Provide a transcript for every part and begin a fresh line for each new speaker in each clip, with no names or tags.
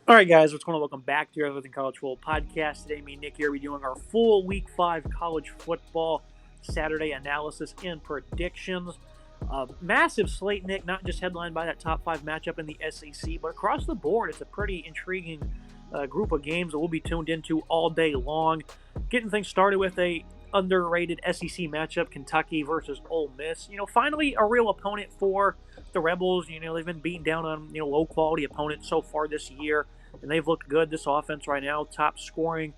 All right, guys, what's going on? Welcome back to your Everything College Football podcast. Today, me and Nick here, we're doing our full Week 5 college football Saturday analysis and predictions. Massive slate, Nick, not just headlined by that top 5 matchup in the SEC, but across the board, it's a pretty intriguing group of games that we'll be tuned into all day long. Getting things started with a underrated SEC matchup, Kentucky versus Ole Miss. Finally a real opponent for the Rebels. They've been beaten down on, low-quality opponents so far this year, and they've looked good. This offense right now, top scoring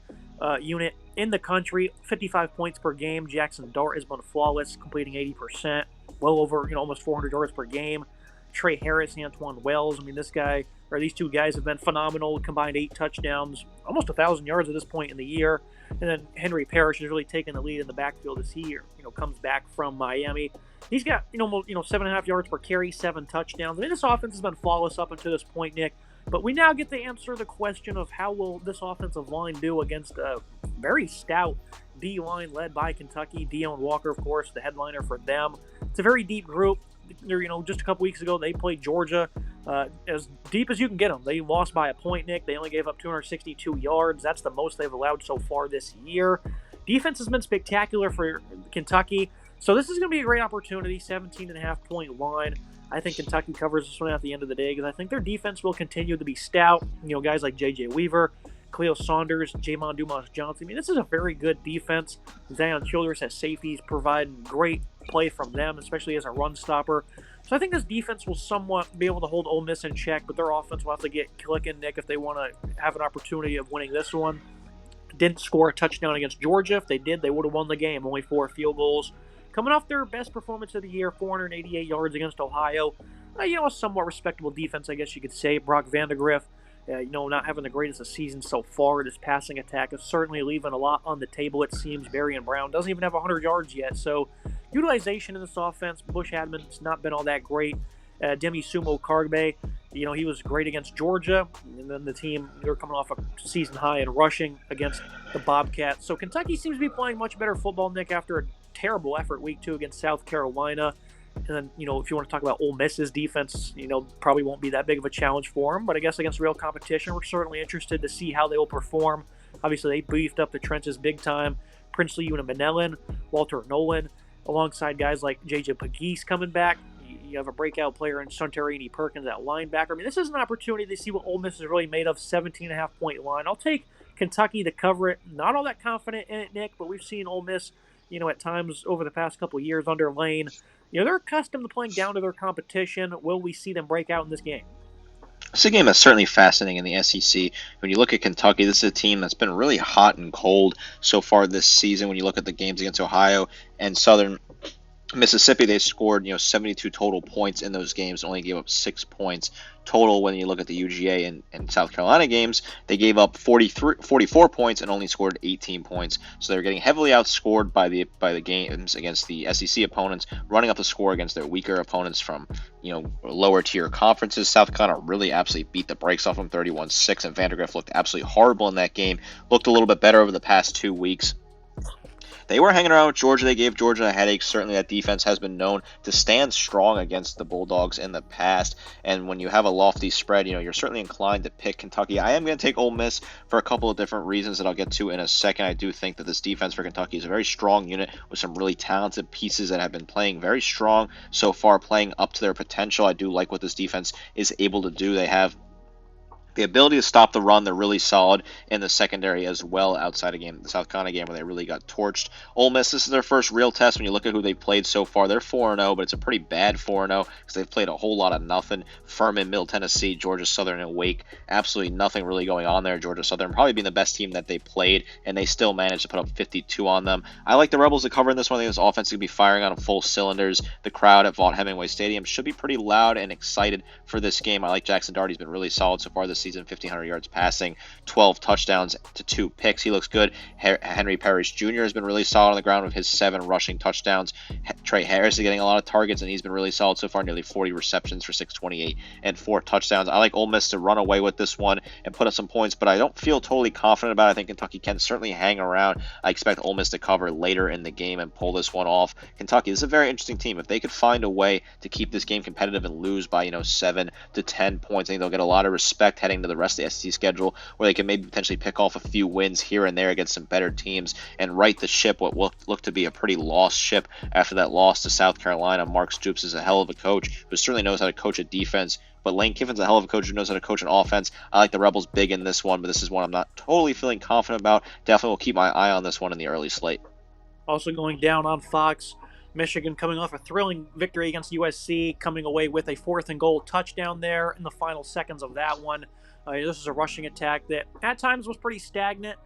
unit in the country, 55 points per game. Jackson Dart has been flawless, completing 80%, well over, almost 400 yards per game. Trey Harris, Antoine Wells, these two guys have been phenomenal, combined 8 touchdowns, almost 1,000 yards at this point in the year. And then Henry Parrish has really taken the lead in the backfield as he, comes back from Miami. He's got, 7.5 yards per carry, 7 touchdowns. This offense has been flawless up until this point, Nick. But we now get to answer the question of how will this offensive line do against a very stout D-line led by Kentucky. Deion Walker, of course, the headliner for them. It's a very deep group. Just a couple weeks ago, they played Georgia as deep as you can get them. They lost by a point, Nick. They only gave up 262 yards. That's the most they've allowed so far this year. Defense has been spectacular for Kentucky. So this is going to be a great opportunity, 17.5-point line. I think Kentucky covers this one at the end of the day because I think their defense will continue to be stout. Guys like J.J. Weaver, Cleo Saunders, Jamon Dumas-Johnson. This is a very good defense. Zion Childress has safeties, provide great play from them, especially as a run stopper. So I think this defense will somewhat be able to hold Ole Miss in check, but their offense will have to get clicking, Nick, if they want to have an opportunity of winning this one. Didn't score a touchdown against Georgia. If they did, they would have won the game. Only 4 field goals. Coming off their best performance of the year, 488 yards against Ohio. A somewhat respectable defense, I guess you could say. Brock Vandegrift, not having the greatest of seasons so far. This passing attack is certainly leaving a lot on the table, it seems. Berrien Brown doesn't even have 100 yards yet. So utilization in this offense, Bush Adams not been all that great. Demi Sumo Kargbe, he was great against Georgia. And then the team, they're coming off a season high in rushing against the Bobcats. So Kentucky seems to be playing much better football, Nick, after a terrible effort week 2 against South Carolina. And then, if you want to talk about Ole Miss's defense, probably won't be that big of a challenge for them. But I guess against real competition, we're certainly interested to see how they will perform. Obviously, they beefed up the trenches big time. Princely Unamanelin, Walter Nolan, alongside guys like J.J. Pegues coming back. You have a breakout player in Suntarini Perkins at linebacker. This is an opportunity to see what Ole Miss is really made of, 17.5-point line. I'll take Kentucky to cover it. Not all that confident in it, Nick, but we've seen Ole Miss, at times over the past couple of years under Lane. They're accustomed to playing down to their competition. Will we see them break out in this game?
It's a game that's certainly fascinating in the SEC. When you look at Kentucky, this is a team that's been really hot and cold so far this season. When you look at the games against Ohio and Southern Mississippi, they scored 72 total points in those games, only gave up 6 points total. When you look at the UGA and South Carolina games, they gave up 44 points and only scored 18 points. So they're getting heavily outscored by the games against the SEC opponents, running up the score against their weaker opponents from lower tier conferences. South Carolina really absolutely beat the brakes off them, 31-6, and Vandegrift looked absolutely horrible in that game. Looked a little bit better over the past 2 weeks. They were hanging around with Georgia. They gave Georgia a headache. Certainly that defense has been known to stand strong against the Bulldogs in the past. And when you have a lofty spread, you're certainly inclined to pick Kentucky. I am going to take Ole Miss for a couple of different reasons that I'll get to in a second. I do think that this defense for Kentucky is a very strong unit with some really talented pieces that have been playing very strong so far, playing up to their potential. I do like what this defense is able to do. They have the ability to stop the run. They're really solid in the secondary as well outside of the South Carolina game where they really got torched. Ole Miss, this is their first real test. When you look at who they've played so far, they're 4-0, but it's a pretty bad 4-0 because they've played a whole lot of nothing. Furman, Middle Tennessee, Georgia Southern, and Wake. Absolutely nothing really going on there. Georgia Southern probably being the best team that they played, and they still managed to put up 52 on them. I like the Rebels to cover in this one. I think this offense could be firing on full cylinders. The crowd at Vaught Hemingway Stadium should be pretty loud and excited for this game. I like Jackson Dart. He's been really solid so far this season, 1,500 yards passing, 12 touchdowns to 2 picks. He looks good. Henry Parrish Jr. has been really solid on the ground with his 7 rushing touchdowns. Trey Harris is getting a lot of targets, and he's been really solid so far, nearly 40 receptions for 628 and 4 touchdowns. I like Ole Miss to run away with this one and put up some points, but I don't feel totally confident about it. I think Kentucky can certainly hang around. I expect Ole Miss to cover later in the game and pull this one off. Kentucky, this is a very interesting team. If they could find a way to keep this game competitive and lose by 7 to 10 points, I think they'll get a lot of respect heading heading to the rest of the SEC schedule, where they can maybe potentially pick off a few wins here and there against some better teams and right the ship, what will look to be a pretty lost ship after that loss to South Carolina. Mark Stoops is a hell of a coach who certainly knows how to coach a defense, but Lane Kiffin's a hell of a coach who knows how to coach an offense. I like the Rebels big in this one, but this is one I'm not totally feeling confident about. Definitely will keep my eye on this one in the early slate.
Also going down on Fox, Michigan coming off a thrilling victory against USC, coming away with a 4th and goal touchdown there in the final seconds of that one. This is a rushing attack that at times was pretty stagnant.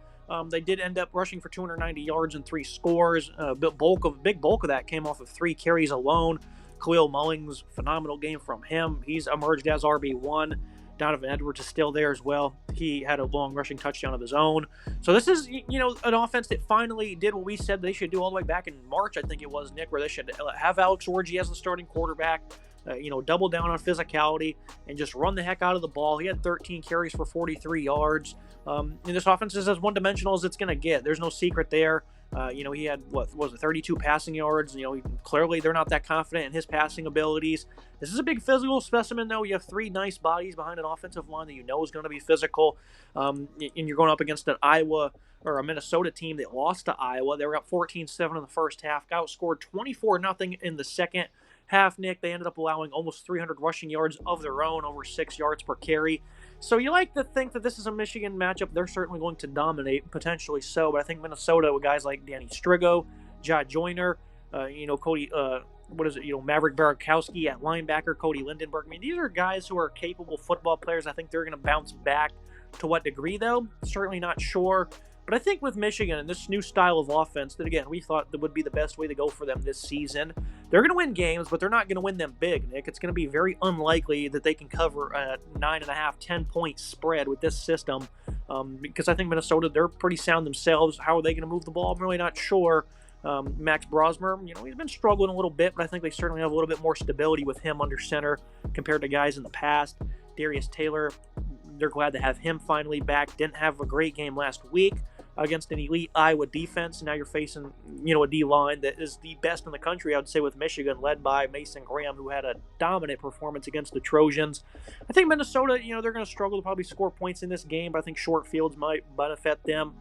They did end up rushing for 290 yards and 3 scores. Big bulk of that came off of 3 carries alone. Khalil Mullings, phenomenal game from him. He's emerged as RB1. Donovan Edwards is still there as well. He had a long rushing touchdown of his own. So this is, an offense that finally did what we said they should do all the way back in March, I think it was, Nick, where they should have Alex Orji as the starting quarterback, double down on physicality and just run the heck out of the ball. He had 13 carries for 43 yards. And this offense is as one-dimensional as it's going to get. There's no secret there. He had, 32 passing yards. Clearly they're not that confident in his passing abilities. This is a big physical specimen, though. You have 3 nice bodies behind an offensive line that is going to be physical. And you're going up against an Iowa or a Minnesota team that lost to Iowa. They were up 14-7 in the first half, outscored 24-0 in the second half, Nick. They ended up allowing almost 300 rushing yards of their own, over 6 yards per carry. So you like to think that this is a Michigan matchup. They're certainly going to dominate, potentially so. But I think Minnesota, with guys like Danny Strigo, Ja Joyner, Cody, Maverick Barakowski at linebacker, Cody Lindenberg. I mean, these are guys who are capable football players. I think they're going to bounce back. To what degree, though? Certainly not sure. But I think with Michigan and this new style of offense that, again, we thought that would be the best way to go for them this season, they're going to win games, but they're not going to win them big, Nick. It's going to be very unlikely that they can cover a 9.5, 10-point spread with this system because I think Minnesota, they're pretty sound themselves. How are they going to move the ball? I'm really not sure. Max Brosmer, he's been struggling a little bit, but I think they certainly have a little bit more stability with him under center compared to guys in the past. Darius Taylor, they're glad to have him finally back. Didn't have a great game last week against an elite Iowa defense. Now you're facing, a D-line that is the best in the country, I would say, with Michigan, led by Mason Graham, who had a dominant performance against the Trojans. I think Minnesota, they're going to struggle to probably score points in this game, but I think short fields might benefit them.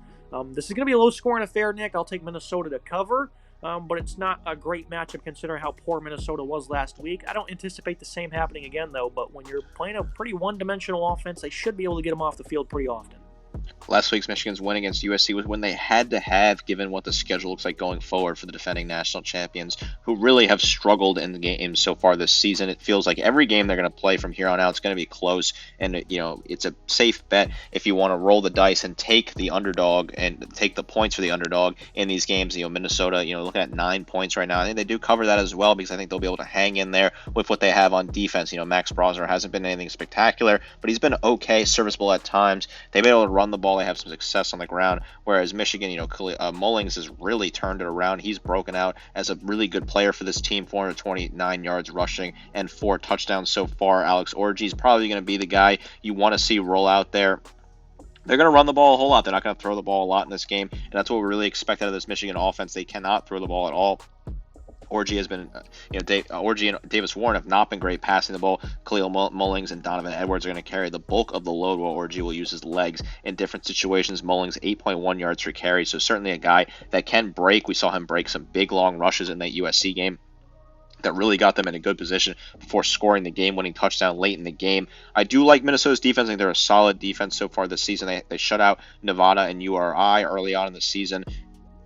This is going to be a low-scoring affair, Nick. I'll take Minnesota to cover, but it's not a great matchup considering how poor Minnesota was last week. I don't anticipate the same happening again, though, but when you're playing a pretty one-dimensional offense, they should be able to get them off the field pretty often.
Last week's Michigan's win against USC was when they had to have, given what the schedule looks like going forward for the defending national champions, who really have struggled in the game so far this season. It feels like every game they're going to play from here on out is going to be close, and it's a safe bet if you want to roll the dice and take the underdog and take the points for the underdog in these games. Minnesota, looking at 9 points right now. I think they do cover that as well because I think they'll be able to hang in there with what they have on defense. Max Brosner hasn't been anything spectacular, but he's been okay, serviceable at times. They've been able to run the ball. They have some success on the ground, whereas Michigan, Mullings has really turned it around. He's broken out as a really good player for this team, 429 yards rushing and 4 touchdowns so far. Alex Orji is probably going to be the guy you want to see roll out there. They're going to run the ball a whole lot. They're not going to throw the ball a lot in this game, and that's what we really expect out of this Michigan offense. They cannot throw the ball at all. Orji has been, Orji and Davis Warren have not been great passing the ball. Khalil Mullings and Donovan Edwards are going to carry the bulk of the load, while Orji will use his legs in different situations. Mullings 8.1 yards per carry, so certainly a guy that can break. We saw him break some big long rushes in that USC game that really got them in a good position before scoring the game-winning touchdown late in the game. I do like Minnesota's defense. I think they're a solid defense so far this season. They shut out Nevada and URI early on in the season.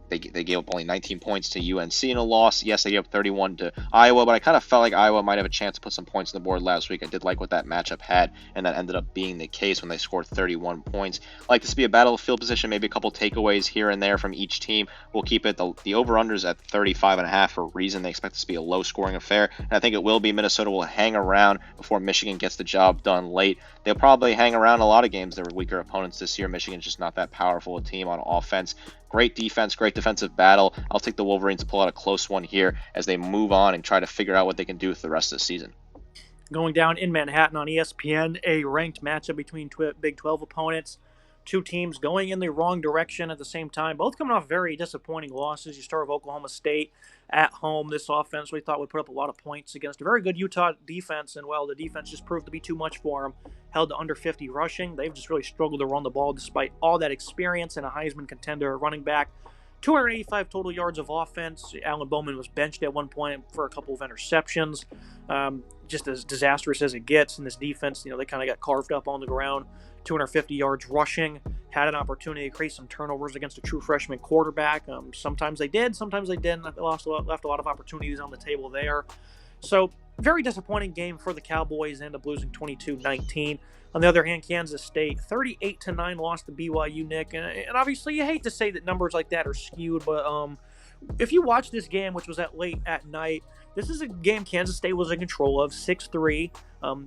They gave up only 19 points to UNC in a loss. Yes, they gave up 31 to Iowa, but I kind of felt like Iowa might have a chance to put some points on the board last week. I did like what that matchup had, and that ended up being the case when they scored 31 points. I like this to be a battle of field position, maybe a couple takeaways here and there from each team. We'll keep it the over-unders at 35.5 for a reason. They expect this to be a low-scoring affair, and I think it will be. Minnesota will hang around before Michigan gets the job done late. They'll probably hang around a lot of games. They were weaker opponents this year. Michigan's just not that powerful a team on offense. Great defense, great defensive battle. I'll take the Wolverines to pull out a close one here as they move on and try to figure out what they can do with the rest of the season.
Going down in Manhattan on ESPN, a ranked matchup between Big 12 opponents. Two teams going in the wrong direction at the same time, both coming off very disappointing losses. You start with Oklahoma State at home. This offense we thought would put up a lot of points against a very good Utah defense, and well, the defense just proved to be too much for them. Held to under 50 rushing. They've just really struggled to run the ball despite all that experience and a Heisman contender running back. 285 total yards of offense. Alan Bowman was benched at one point for a couple of interceptions. Just as disastrous as it gets in this defense, they kind of got carved up on the ground. 250 yards rushing. Had an opportunity to create some turnovers against a true freshman quarterback. Sometimes they did, sometimes they didn't. They left a lot of opportunities on the table there. So, very disappointing game for the Cowboys. End up losing 22-19. On the other hand, Kansas State, 38-9 lost to BYU, Nick. And obviously, you hate to say that numbers like that are skewed, but if you watch this game, which was late at night, this is a game Kansas State was in control of, 6-3.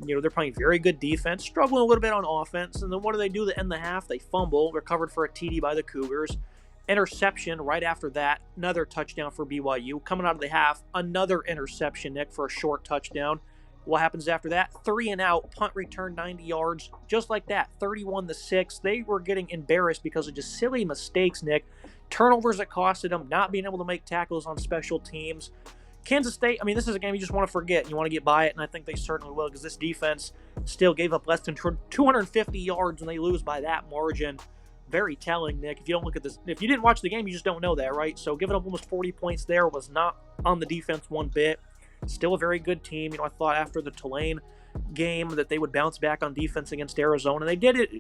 They're playing very good defense, struggling a little bit on offense. And then what do to end the half? They fumble, recovered for a TD by the Cougars. Interception right after that, another touchdown for BYU. Coming out of the half, another interception, Nick, for a short touchdown. What happens after that? 3 and out, punt return 90 yards, just like that, 31-6. They were getting embarrassed because of just silly mistakes, Nick. Turnovers that costed them, not being able to make tackles on special teams. Kansas State, this is a game you just want to forget. You want to get by it, and I think they certainly will, because this defense still gave up less than 250 yards, and they lose by that margin. Very telling, Nick. If you don't look at this, if you didn't watch the game, you just don't know that, right? So giving up almost 40 points there was not on the defense one bit. Still a very good team. I thought after the Tulane game that they would bounce back on defense against Arizona. And they did it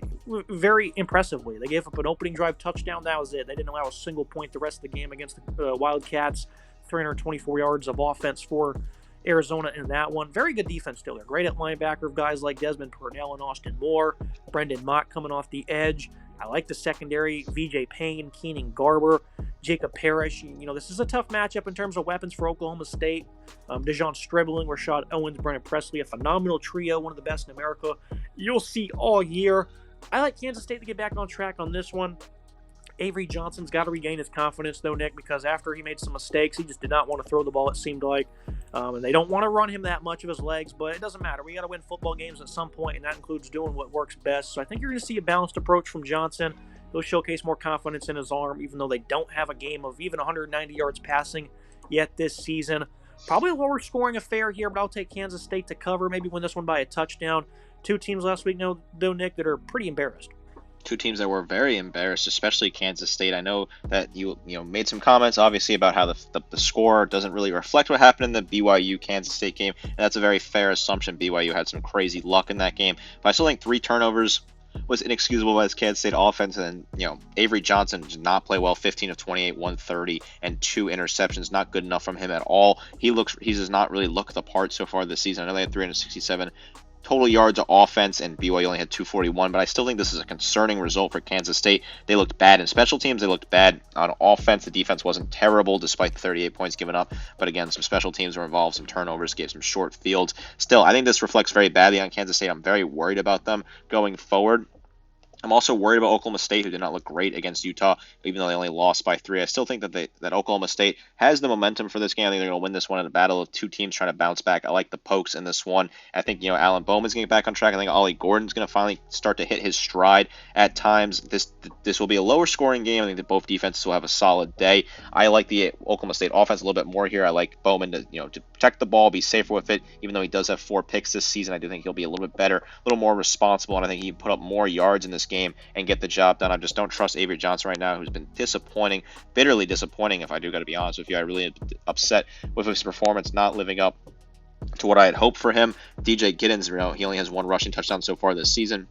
very impressively. They gave up an opening drive touchdown. That was it. They didn't allow a single point the rest of the game against the Wildcats. 324 yards of offense for Arizona in that one. Very good defense still. They're great at linebacker, guys like Desmond Purnell and Austin Moore. Brendan Mott coming off the edge. I like the secondary. VJ Payne, Keenan Garber, Jacob Parrish. This is a tough matchup in terms of weapons for Oklahoma State. Dejon Stribling, Rashad Owens, Brennan Presley, a phenomenal trio, one of the best in America you'll see all year. I like Kansas State to get back on track on this one. Avery Johnson's got to regain his confidence, though, Nick, because after he made some mistakes, he just did not want to throw the ball, it seemed like. And they don't want to run him that much of his legs, but it doesn't matter. We got to win football games at some point, and that includes doing what works best. So I think you're going to see a balanced approach from Johnson. He'll showcase more confidence in his arm, even though they don't have a game of even 190 yards passing yet this season. Probably a lower scoring affair here, but I'll take Kansas State to cover, maybe win this one by a touchdown. Two teams last week, though, Nick, that are pretty embarrassed.
Two teams that were very embarrassed, especially Kansas State. I know that you made some comments, obviously, about how the score doesn't really reflect what happened in the BYU-Kansas State game, and that's a very fair assumption. BYU had some crazy luck in that game, but I still think 3 turnovers was inexcusable by this Kansas State offense, and Avery Johnson did not play well. 15 of 28, 130, and 2 interceptions. Not good enough from him at all. He does not really look the part so far this season. I know they had 367 total yards of offense, and BYU only had 241, but I still think this is a concerning result for Kansas State. They looked bad in special teams. They looked bad on offense. The defense wasn't terrible despite the 38 points given up, but again, some special teams were involved, some turnovers, gave some short fields. Still, I think this reflects very badly on Kansas State. I'm very worried about them going forward. I'm also worried about Oklahoma State, who did not look great against Utah, even though they only lost by 3. I still think that Oklahoma State has the momentum for this game. I think they're going to win this one in a battle of two teams trying to bounce back. I like the Pokes in this one. I think Alan Bowman's going to get back on track. I think Ollie Gordon's going to finally start to hit his stride at times. This will be a lower scoring game. I think that both defenses will have a solid day. I like the Oklahoma State offense a little bit more here. I like Bowman to protect the ball, be safer with it. Even though he does have 4 picks this season, I do think he'll be a little bit better, a little more responsible, and I think he can put up more yards in this game and get the job done. I just don't trust Avery Johnson right now, who's been disappointing, bitterly disappointing, if I do got to be honest with you. I really am upset with his performance, not living up to what I had hoped for him. DJ Giddens, he only has 1 rushing touchdown so far this season.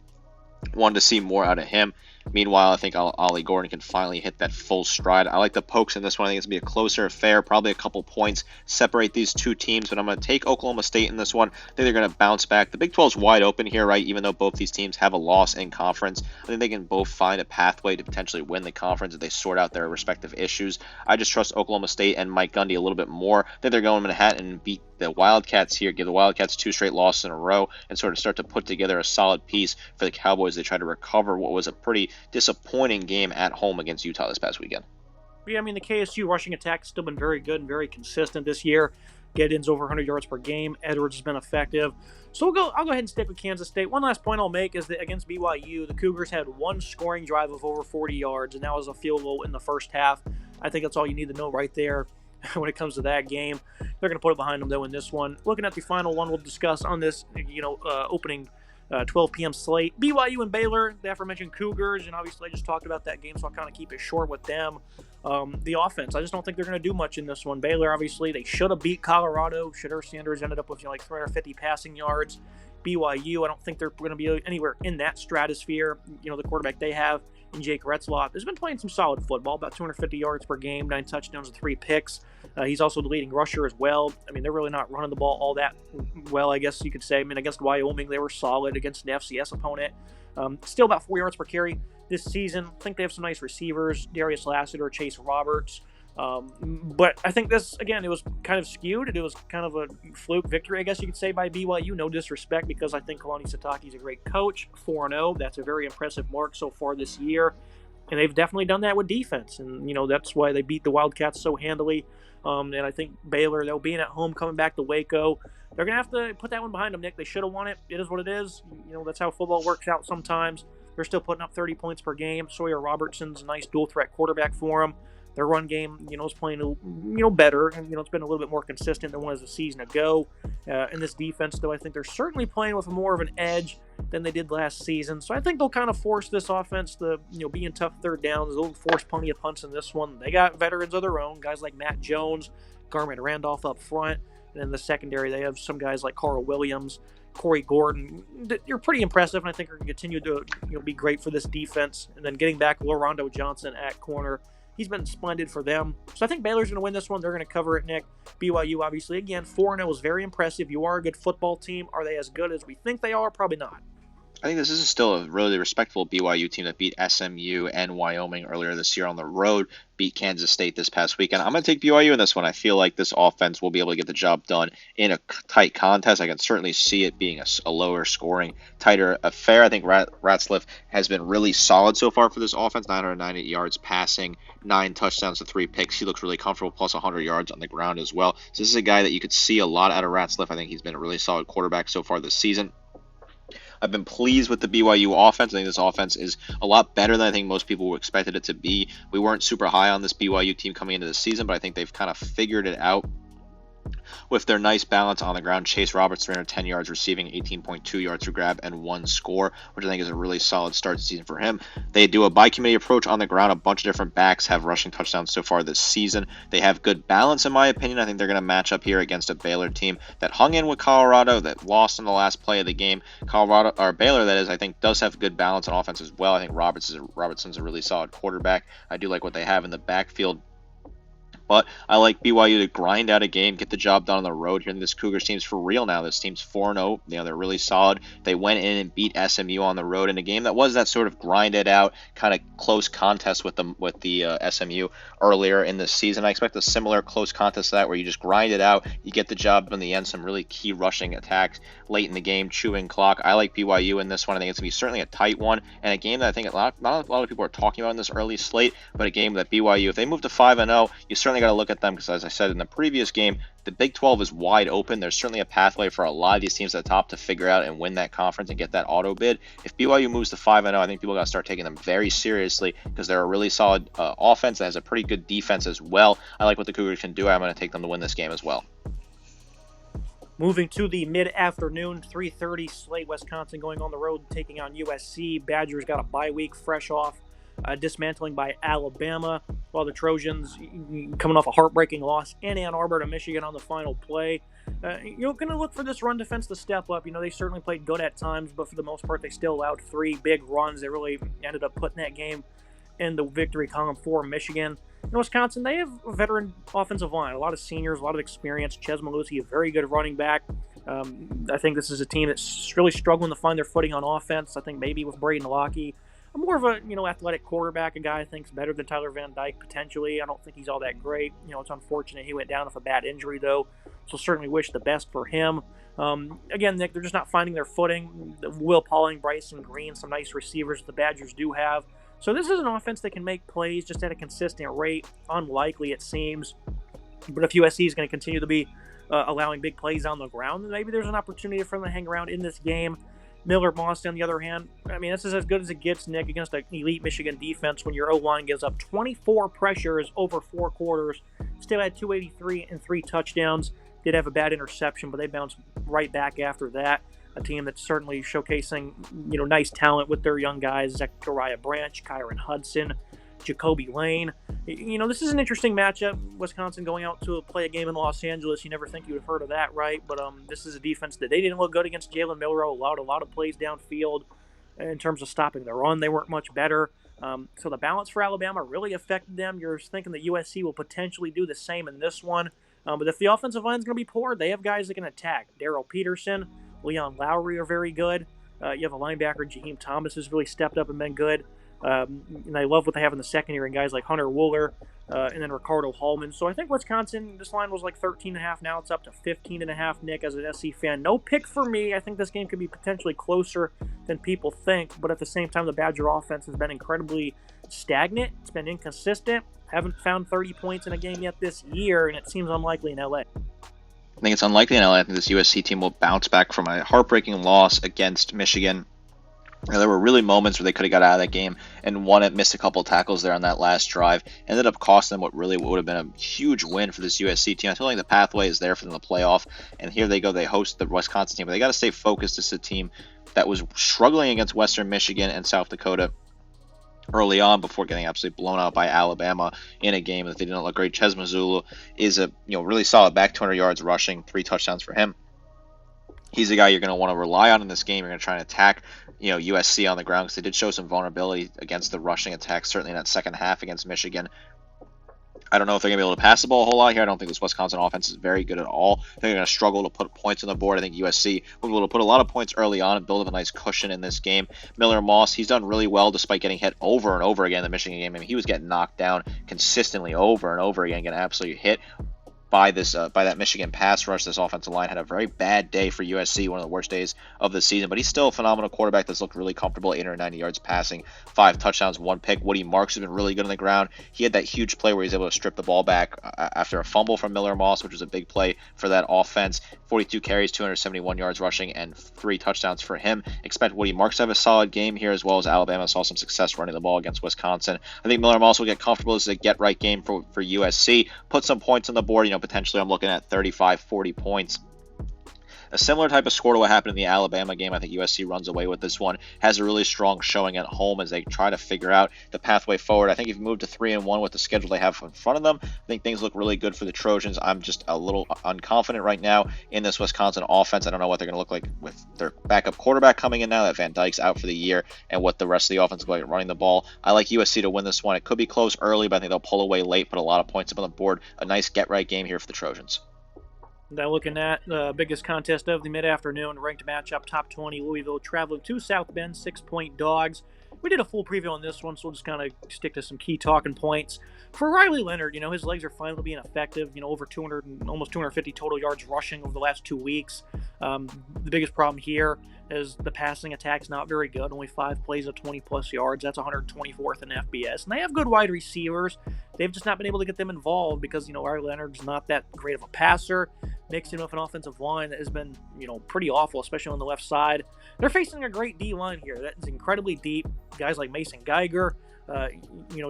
Wanted to see more out of him. Meanwhile, I think Ollie Gordon can finally hit that full stride. I like the Pokes in this one. I think it's going to be a closer affair, probably a couple points separate these two teams, but I'm going to take Oklahoma State in this one. I think they're going to bounce back. The Big 12 is wide open here, right? Even though both these teams have a loss in conference, I think they can both find a pathway to potentially win the conference if they sort out their respective issues. I just trust Oklahoma State and Mike Gundy a little bit more. I think they're going to Manhattan and beat the Wildcats here, give the Wildcats 2 straight losses in a row, and sort of start to put together a solid piece for the Cowboys. They try to recover what was a pretty disappointing game at home against Utah this past weekend.
Yeah, the KSU rushing attack has still been very good and very consistent this year. Giddens over 100 yards per game. Edwards has been effective. So I'll go ahead and stick with Kansas State. One last point I'll make is that against BYU, the Cougars had one scoring drive of over 40 yards, and that was a field goal in the first half. I think that's all you need to know right there when it comes to that game. They're going to put it behind them, though, in this one. Looking at the final one we'll discuss on this, opening 12 p.m. slate. BYU and Baylor, the aforementioned Cougars, and obviously I just talked about that game, so I'll kind of keep it short with them. The offense, I just don't think they're going to do much in this one. Baylor, obviously, they should have beat Colorado. Shedeur Sanders ended up with 350 passing yards. BYU, I don't think they're going to be anywhere in that stratosphere. The quarterback they have in Jake Retzlaff has been playing some solid football, about 250 yards per game, 9 touchdowns and 3 picks. He's also the leading rusher as well. I mean, they're really not running the ball all that well, I guess you could say. I mean, against Wyoming, they were solid against an FCS opponent. Still about 4 yards per carry this season. I think they have some nice receivers, Darius Lassiter, Chase Roberts. But I think this, again, it was kind of skewed. It was kind of a fluke victory, I guess you could say, by BYU. No disrespect, because I think Kalani Sitake's a great coach. 4-0. That's a very impressive mark so far this year. And they've definitely done that with defense. And, that's why they beat the Wildcats so handily. And I think Baylor, they'll being at home, coming back to Waco, they're going to have to put that one behind them, Nick. They should have won it. It is what it is. That's how football works out sometimes. They're still putting up 30 points per game. Sawyer Robertson's a nice dual-threat quarterback for them. Their run game, is playing, better. And, it's been a little bit more consistent than it was a season ago. In this defense, though, I think they're certainly playing with more of an edge than they did last season. So I think they'll kind of force this offense to, be in tough third downs. They'll force plenty of punts in this one. They got veterans of their own, guys like Matt Jones, Garment Randolph up front. And in the secondary, they have some guys like Carl Williams, Corey Gordon. They're pretty impressive, and I think are going to continue to be great for this defense. And then getting back Lorondo Johnson at corner, he's been splendid for them. So I think Baylor's going to win this one. They're going to cover it, Nick. BYU, obviously, again, 4-0 is very impressive. You are a good football team. Are they as good as we think they are? Probably not.
I think this is still a really respectable BYU team that beat SMU and Wyoming earlier this year on the road, beat Kansas State this past weekend. I'm going to take BYU in this one. I feel like this offense will be able to get the job done in a tight contest. I can certainly see it being a lower scoring, tighter affair. I think Retzlaff has been really solid so far for this offense, 998 yards passing, 9 touchdowns to 3 picks. He looks really comfortable, plus 100 yards on the ground as well. So this is a guy that you could see a lot out of Retzlaff. I think he's been a really solid quarterback so far this season. I've been pleased with the BYU offense. I think this offense is a lot better than I think most people expected it to be. We weren't super high on this BYU team coming into the season, but I think they've kind of figured it out with their nice balance on the ground. Chase Roberts, 310 yards receiving, 18.2 yards to grab, and 1 score, which I think is a really solid start to the season for him. They do a by-committee approach on the ground. A bunch of different backs have rushing touchdowns so far this season. They have good balance, in my opinion. I think they're going to match up here against a Baylor team that hung in with Colorado, that lost in the last play of the game. Baylor, that is, I think, does have good balance on offense as well. I think Robertson's a really solid quarterback. I do like what they have in the backfield. But I like BYU to grind out a game, get the job done on the road here. And this Cougars team's for real now. This team's 4-0. They're really solid. They went in and beat SMU on the road in a game that was that sort of grinded out, kind of close contest with the SMU earlier in the season. I expect a similar close contest to that, where you just grind it out, you get the job in the end, some really key rushing attacks late in the game, chewing clock. I like BYU in this one. I think it's going to be certainly a tight one, and a game that I think not a lot of people are talking about in this early slate, but a game that BYU, if they move to 5-0, you certainly got to look at them, because as I said in the previous game, the Big 12 is wide open. There's certainly a pathway for a lot of these teams at the top to figure out and win that conference and get that auto bid. If BYU moves to 5-0, I think people got to start taking them very seriously, because they're a really solid offense that has a pretty good defense as well. I like what the Cougars can do. I'm going to take them to win this game as well.
Moving to the mid-afternoon, 3:30 slate, Wisconsin going on the road, taking on USC. Badgers got a bye week fresh off dismantling by Alabama, while the Trojans coming off a heartbreaking loss in Ann Arbor to Michigan on the final play. You're going to look for this run defense to step up. They certainly played good at times, but for the most part, they still allowed 3 big runs. They really ended up putting that game in the victory column for Michigan. In Wisconsin, they have a veteran offensive line, a lot of seniors, a lot of experience. Ches Malusi, a very good running back. I think this is a team that's really struggling to find their footing on offense. I think maybe with Braden Locke, more of a athletic quarterback, a guy I think's better than Tyler Van Dyke potentially. I don't think he's all that great. It's unfortunate he went down with a bad injury though, so certainly wish the best for him. Again, Nick, they're just not finding their footing. Will Pauling, Bryson Green, some nice receivers the Badgers do have. So this is an offense that can make plays just at a consistent rate. Unlikely, it seems. But if USC is going to continue to be allowing big plays on the ground, then maybe there's an opportunity for them to hang around in this game. Miller Moss, on the other hand, I mean, this is as good as it gets, Nick, against an elite Michigan defense when your O-line gives up 24 pressures over 4 quarters. Still had 283 and 3 touchdowns. Did have a bad interception, but they bounced right back after that. A team that's certainly showcasing, nice talent with their young guys, Zechariah Branch, Kyron Hudson, Jacoby Lane. This is an interesting matchup. Wisconsin going out to play a game in Los Angeles. You never think you would have heard of that, right? But this is a defense that they didn't look good against. Jalen Milroe allowed a lot of plays downfield in terms of stopping the run. They weren't much better. So the balance for Alabama really affected them. You're thinking that USC will potentially do the same in this one. But if the offensive line is going to be poor, they have guys that can attack. Darrell Peterson, Leon Lowry are very good. You have a linebacker, Jaheim Thomas, has really stepped up and been good. And I love what they have in the secondary and guys like Hunter Wooler and then Ricardo Hallman. So I think Wisconsin, this line was like 13.5. Now it's up to 15.5, Nick, as an SC fan. No pick for me. I think this game could be potentially closer than people think. But at the same time, the Badger offense has been incredibly stagnant. It's been inconsistent. Haven't found 30 points in a game yet this year, and it seems unlikely in LA.
I think it's unlikely in LA. I think this USC team will bounce back from a heartbreaking loss against Michigan. There were really moments where they could have got out of that game and won it, missed a couple of tackles there on that last drive. Ended up costing them what really would have been a huge win for this USC team. I feel like the pathway is there for them to play off, and here they go. They host the Wisconsin team, but they got to stay focused. This is a team that was struggling against Western Michigan and South Dakota early on before getting absolutely blown out by Alabama in a game that they didn't look great. Ches Mazzulla is a really solid back, 200 yards rushing, 3 touchdowns for him. He's the guy you're going to want to rely on in this game. You're going to try and attack, USC on the ground because they did show some vulnerability against the rushing attack, certainly in that second half against Michigan. I don't know if they're going to be able to pass the ball a whole lot here. I don't think this Wisconsin offense is very good at all. I think they're going to struggle to put points on the board. I think USC will be able to put a lot of points early on and build up a nice cushion in this game. Miller Moss, he's done really well despite getting hit over and over again in the Michigan game. I mean, he was getting knocked down consistently over and over again, getting absolutely hit by that Michigan pass rush. This offensive line had a very bad day for USC, one of the worst days of the season, but he's still a phenomenal quarterback that's looked really comfortable, 890 yards passing, 5 touchdowns, 1 pick. Woody Marks has been really good on the ground. He had that huge play where he was able to strip the ball back after a fumble from Miller Moss, which was a big play for that offense. 42 carries, 271 yards rushing, and 3 touchdowns for him. Expect Woody Marks to have a solid game here, as well as Alabama saw some success running the ball against Wisconsin. I think Miller Moss will get comfortable. This is a get-right game for USC. Put some points on the board, potentially I'm looking at 35, 40 points. A similar type of score to what happened in the Alabama game. I think USC runs away with this one. Has a really strong showing at home as they try to figure out the pathway forward. I think if you move to 3-1 with the schedule they have in front of them, I think things look really good for the Trojans. I'm just a little unconfident right now in this Wisconsin offense. I don't know what they're going to look like with their backup quarterback coming in now that Van Dyke's out for the year, and what the rest of the offense is like running the ball. I like USC to win this one. It could be close early, but I think they'll pull away late, put a lot of points up on the board. A nice get-right game here for the Trojans.
Now looking at the biggest contest of the mid-afternoon, ranked matchup, top 20, Louisville traveling to South Bend, 6-point dogs. We did a full preview on this one, so we'll just kind of stick to some key talking points. For Riley Leonard, his legs are finally being effective, over 200 and almost 250 total yards rushing over the last 2 weeks. The biggest problem here is the passing attack's not very good, only 5 plays of 20-plus yards. That's 124th in FBS. And they have good wide receivers. They've just not been able to get them involved because, Riley Leonard's not that great of a passer, mixed in with an offensive line that has been, pretty awful, especially on the left side. They're facing a great D-line here. That's incredibly deep. Guys like Mason Geiger,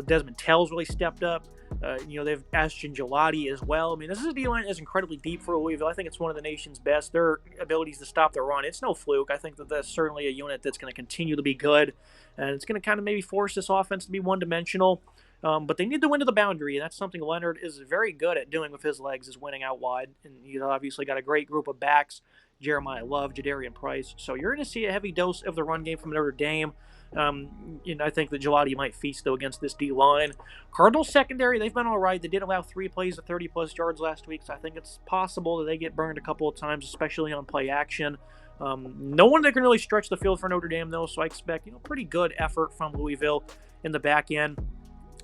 Desmond Tell's really stepped up. They've Ashton Gelati as well. I mean, this is a D-line that's incredibly deep for Louisville. I think it's one of the nation's best. Their abilities to stop the run, it's no fluke. I think that that's certainly a unit that's going to continue to be good, and it's going to kind of maybe force this offense to be one-dimensional. But they need to win to the boundary, and that's something Leonard is very good at doing with his legs, is winning out wide. And he's obviously got a great group of backs, Jeremiah Love, Jadarian Price. So you're going to see a heavy dose of the run game from Notre Dame. I think that Gelati might feast, though, against this D-line. Cardinals secondary, they've been all right. They did allow 3 plays of 30-plus yards last week, so I think it's possible that they get burned a couple of times, especially on play action. No one that can really stretch the field for Notre Dame, though, so I expect pretty good effort from Louisville in the back end.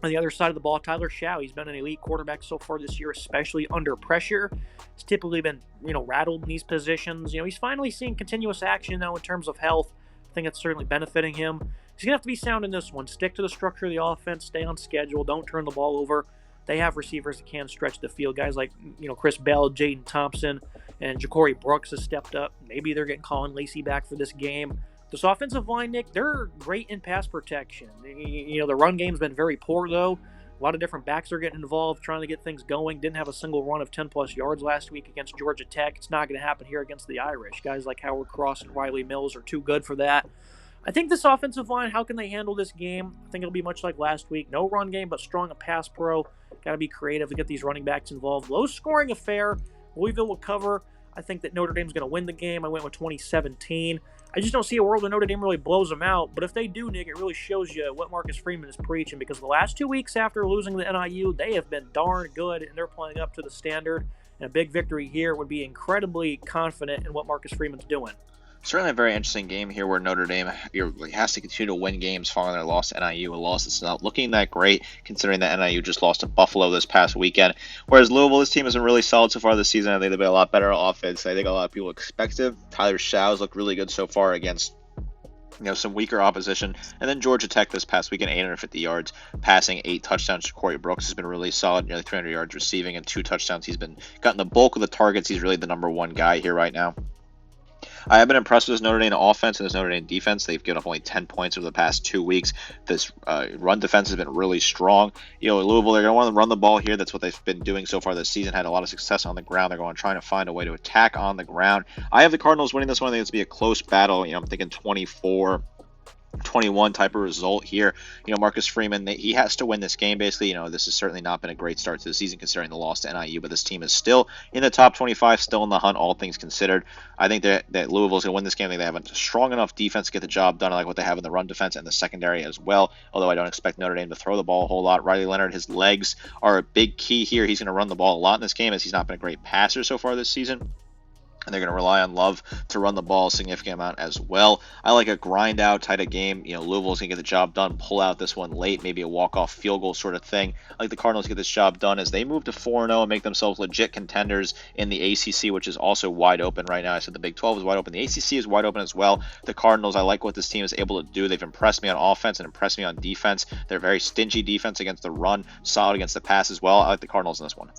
On the other side of the ball, Tyler Shaw, he's been an elite quarterback so far this year, especially under pressure. He's typically been, rattled in these positions. He's finally seeing continuous action now in terms of health. I think it's certainly benefiting him. He's going to have to be sound in this one. Stick to the structure of the offense, stay on schedule, don't turn the ball over. They have receivers that can stretch the field. Guys like, Chris Bell, Jaden Thompson, and Ja'Cory Brooks has stepped up. Maybe they're getting Colin Lacey back for this game. This offensive line, Nick, they're great in pass protection. The run game's been very poor, though. A lot of different backs are getting involved, trying to get things going. Didn't have a single run of 10-plus yards last week against Georgia Tech. It's not going to happen here against the Irish. Guys like Howard Cross and Riley Mills are too good for that. I think this offensive line, how can they handle this game? I think it'll be much like last week. No run game, but strong a pass pro. Got to be creative to get these running backs involved. Low-scoring affair. Louisville will cover. I think that Notre Dame's going to win the game. I went with 2017. I just don't see a world where Notre Dame really blows them out. But if they do, Nick, it really shows you what Marcus Freeman is preaching, because the last 2 weeks after losing to NIU, they have been darn good, and they're playing up to the standard. And a big victory here would be incredibly confident in what Marcus Freeman's doing.
Certainly a very interesting game here where Notre Dame has to continue to win games following their loss to NIU, a loss that's not looking that great considering that NIU just lost to Buffalo this past weekend. Whereas Louisville, this team has been really solid so far this season. I think they've been a lot better on offense. I think a lot of people expected. Tyler Show's looked really good so far against some weaker opposition. And then Georgia Tech this past weekend, 850 yards, passing, 8 touchdowns. Ja'Cory Brooks has been really solid, nearly 300 yards receiving and 2 touchdowns. He's been gotten the bulk of the targets. He's really the number one guy here right now. I have been impressed with this Notre Dame offense and this Notre Dame defense. They've given up only 10 points over the past 2 weeks. This run defense has been really strong. Louisville, they're going to want to run the ball here. That's what they've been doing so far this season. Had a lot of success on the ground. They're going to try to find a way to attack on the ground. I have the Cardinals winning this one. I think it's going to be a close battle. I'm thinking 24-21 type of result here. Marcus Freeman, he has to win this game basically. This has certainly not been a great start to the season considering the loss to NIU, but this team is still in the top 25, still in the hunt, all things considered. I think that Louisville's going to win this game. I think they have a strong enough defense to get the job done. I like what they have in the run defense and the secondary as well, although I don't expect Notre Dame to throw the ball a whole lot. Riley Leonard, his legs are a big key here. He's going to run the ball a lot in this game as he's not been a great passer so far this season. And they're going to rely on Love to run the ball a significant amount as well. I like a grind-out type of game. Louisville's going to get the job done, pull out this one late, maybe a walk-off field goal sort of thing. I like the Cardinals to get this job done as they move to 4-0 and make themselves legit contenders in the ACC, which is also wide open right now. I said the Big 12 is wide open. The ACC is wide open as well. The Cardinals, I like what this team is able to do. They've impressed me on offense and impressed me on defense. They're very stingy defense against the run, solid against the pass as well. I like the Cardinals in this one.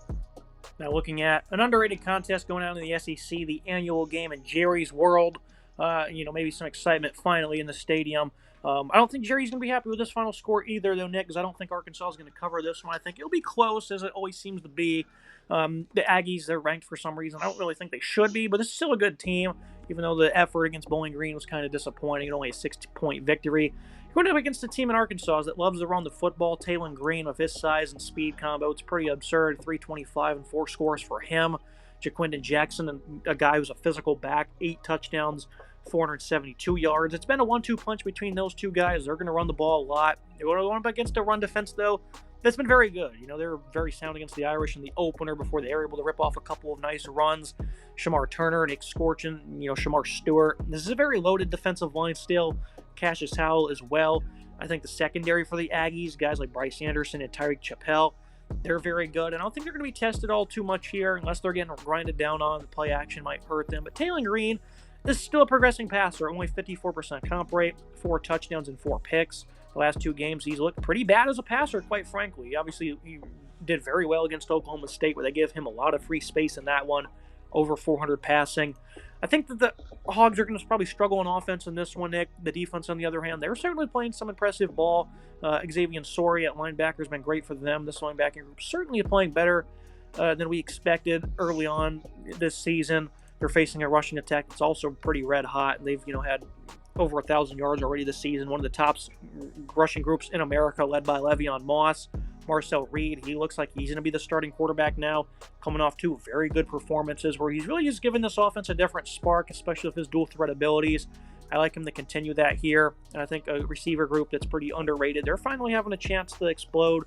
Now looking at an underrated contest going on in the SEC, the annual game in Jerry's World. Maybe some excitement finally in the stadium. I don't think Jerry's going to be happy with this final score either, though, Nick, because I don't think Arkansas is going to cover this one. I think it'll be close, as it always seems to be. The Aggies, they're ranked for some reason. I don't really think they should be, but this is still a good team, even though the effort against Bowling Green was kind of disappointing. Only a 6-point victory. Going up against a team in Arkansas that loves to run the football. Taylon Green, with his size and speed combo, it's pretty absurd. 325 and 4 scores for him. Jaquindon Jackson, a guy who's a physical back, 8 touchdowns, 472 yards. It's been a 1-2 punch between those two guys. They're going to run the ball a lot. They're going to run up against a run defense, though, that's been very good. They were very sound against the Irish in the opener before they were able to rip off a couple of nice runs. Shamar Turner, Nick Scorchin, Shamar Stewart. This is a very loaded defensive line still. Cassius Howell as well. I think the secondary for the Aggies, guys like Bryce Anderson and Tyreek Chappelle, they're very good. And I don't think they're going to be tested all too much here unless they're getting grinded down on. The play action might hurt them. But Taylon Green is still a progressing passer, only 54% comp rate, 4 touchdowns and 4 picks. The last 2 games, he's looked pretty bad as a passer, quite frankly. Obviously, he did very well against Oklahoma State, where they give him a lot of free space in that one, over 400 passing. I think that the Hogs are going to probably struggle on offense in this one, Nick. The defense, on the other hand, they're certainly playing some impressive ball. Xavier Sori at linebacker has been great for them. This linebacking group certainly playing better than we expected early on this season. They're facing a rushing attack that's also pretty red hot. They've had over 1,000 yards already this season. One of the top rushing groups in America, led by Le'Veon Moss. Marcel Reed, he looks like he's going to be the starting quarterback now, coming off 2 very good performances where he's really just given this offense a different spark, especially with his dual threat abilities. I like him to continue that here, and I think a receiver group that's pretty underrated. They're finally having a chance to explode.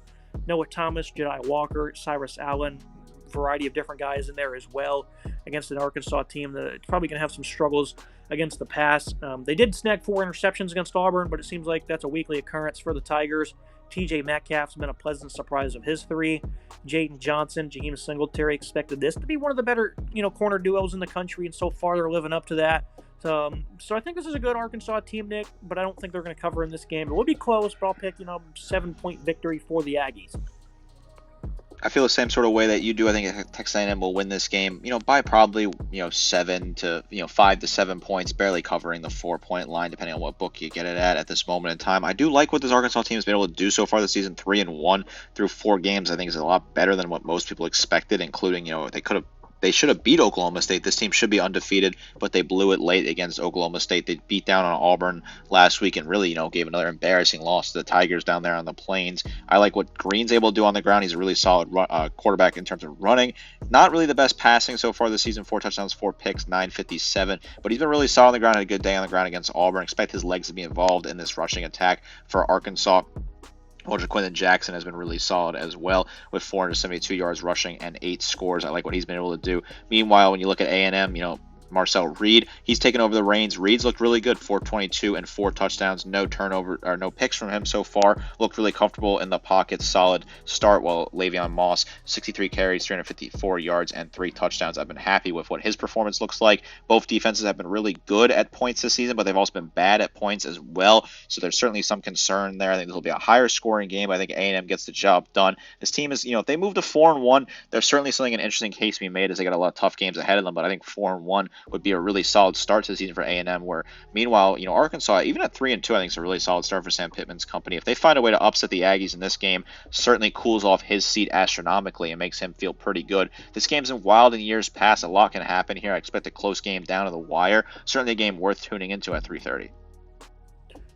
Noah Thomas, Jedi Walker, Cyrus Allen, variety of different guys in there as well against an Arkansas team that's probably going to have some struggles against the pass. They did snag 4 interceptions against Auburn, but it seems like that's a weekly occurrence for the Tigers. TJ Metcalf's been a pleasant surprise of his 3. Jaden Johnson, Jaheim Singletary, expected this to be one of the better, corner duos in the country, and so far they're living up to that. So I think this is a good Arkansas team, Nick, but I don't think they're going to cover in this game. It will be close, but I'll pick, 7-point victory for the Aggies.
I feel the same sort of way that you do. I think Texas A&M will win this game, by probably, 5 to 7 points, barely covering the 4-point line, depending on what book you get it at this moment in time. I do like what this Arkansas team has been able to do so far this season, 3-1 through 4 games. I think is a lot better than what most people expected, including, they should have beat Oklahoma State. This team should be undefeated, but they blew it late against Oklahoma State. They beat down on Auburn last week and really, gave another embarrassing loss to the Tigers down there on the Plains. I like what Green's able to do on the ground. He's a really solid quarterback in terms of running. Not really the best passing so far this season. 4 touchdowns, 4 picks, 957. But he's been really solid on the ground. Had a good day on the ground against Auburn. Expect his legs to be involved in this rushing attack for Arkansas. Quinton Jackson has been really solid as well with 472 yards rushing and 8 scores. I like what he's been able to do. Meanwhile, when you look at A&M, Marcel Reed, he's taken over the reins. Reed's looked really good, 422 and 4 touchdowns, no turnover or no picks from him so far. Looked really comfortable in the pocket, solid start. While Le'Veon Moss, 63 carries, 354 yards, and 3 touchdowns. I've been happy with what his performance looks like. Both defenses have been really good at points this season, but they've also been bad at points as well. So there's certainly some concern there. I think this will be a higher scoring game. I think A&M gets the job done. This team is, if they move to 4-1, there's certainly something an interesting case to be made as they got a lot of tough games ahead of them. But I think 4-1 would be a really solid start to the season for A&M, where meanwhile, Arkansas, even at 3-2, I think is a really solid start for Sam Pittman's company. If they find a way to upset the Aggies in this game, certainly cools off his seat astronomically and makes him feel pretty good. This game's been wild in years past. A lot can happen here. I expect a close game down to the wire. Certainly a game worth tuning into at 3:30.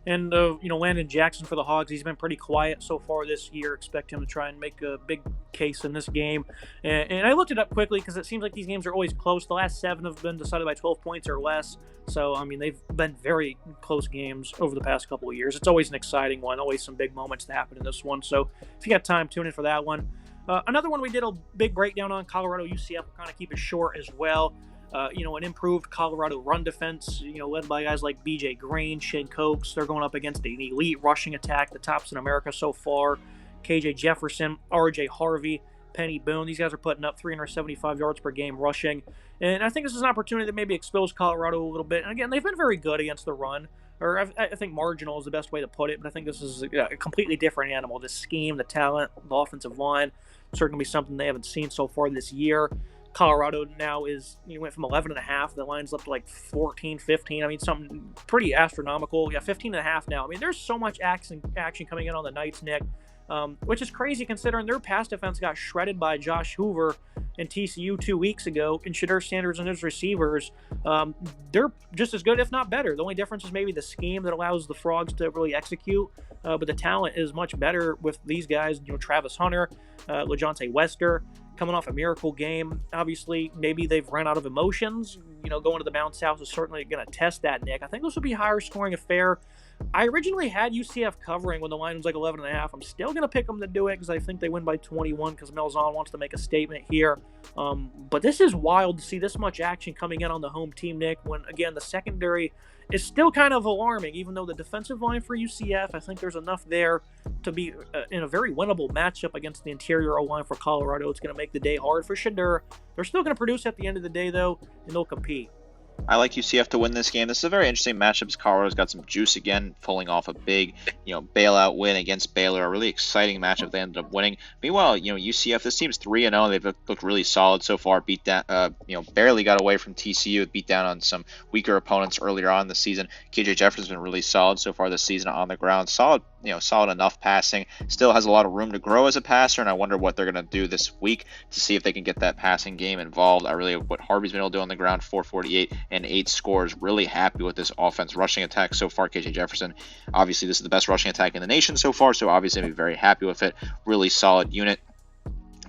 And, Landon Jackson for the Hogs, he's been pretty quiet so far this year. Expect him to try and make a big case in this game. And I looked it up quickly because it seems like these games are always close. The last 7 have been decided by 12 points or less. So, they've been very close games over the past couple of years. It's always an exciting one, always some big moments to happen in this one. So, if you got time, tune in for that one. Another one we did a big breakdown on, Colorado UCF. We'll kind of keep it short as well. An improved Colorado run defense, led by guys like B.J. Green, Shane Cokes. They're going up against an elite rushing attack, the tops in America so far. K.J. Jefferson, R.J. Harvey, Penny Boone. These guys are putting up 375 yards per game rushing. And I think this is an opportunity to maybe expose Colorado a little bit. And again, they've been very good against the run. Or I think marginal is the best way to put it, but I think this is a completely different animal. The scheme, the talent, the offensive line, certainly be something they haven't seen so far this year. Colorado now went from 11.5. The line's up to like 14, 15. Something pretty astronomical. Yeah, 15.5 now. There's so much action coming in on the Knights, Nick, which is crazy considering their pass defense got shredded by Josh Hoover and TCU 2 weeks ago, and Shedeur Sanders and his receivers. They're just as good, if not better. The only difference is maybe the scheme that allows the Frogs to really execute, but the talent is much better with these guys. Travis Hunter, LaJohntay Wester, coming off a miracle game. Obviously, maybe they've run out of emotions. Going to the bounce house is certainly going to test that, Nick. I think this will be a higher scoring affair. I originally had UCF covering when the line was like 11.5. I'm still going to pick them to do it because I think they win by 21 because Malzahn wants to make a statement here. But this is wild to see this much action coming in on the home team, Nick, when, again, the secondary is still kind of alarming, even though the defensive line for UCF, I think there's enough there to be in a very winnable matchup against the interior O-line for Colorado. It's going to make the day hard for Shedeur. They're still going to produce at the end of the day, though, and they'll compete.
I like UCF to win this game. This is a very interesting matchup as Colorado's got some juice again, pulling off a big, bailout win against Baylor. A really exciting matchup they ended up winning. Meanwhile, UCF, this team's 3-0. They've looked really solid so far. Beat down, barely got away from TCU. Beat down on some weaker opponents earlier on in the season. KJ Jefferson's been really solid so far this season on the ground. Solid enough passing. Still has a lot of room to grow as a passer, and I wonder what they're going to do this week to see if they can get that passing game involved. I really what Harvey's been able to do on the ground, 448 and 8 scores. Really happy with this offense rushing attack so far. KJ Jefferson, obviously this is the best rushing attack in the nation so far, so obviously I'm very happy with it. Really solid unit.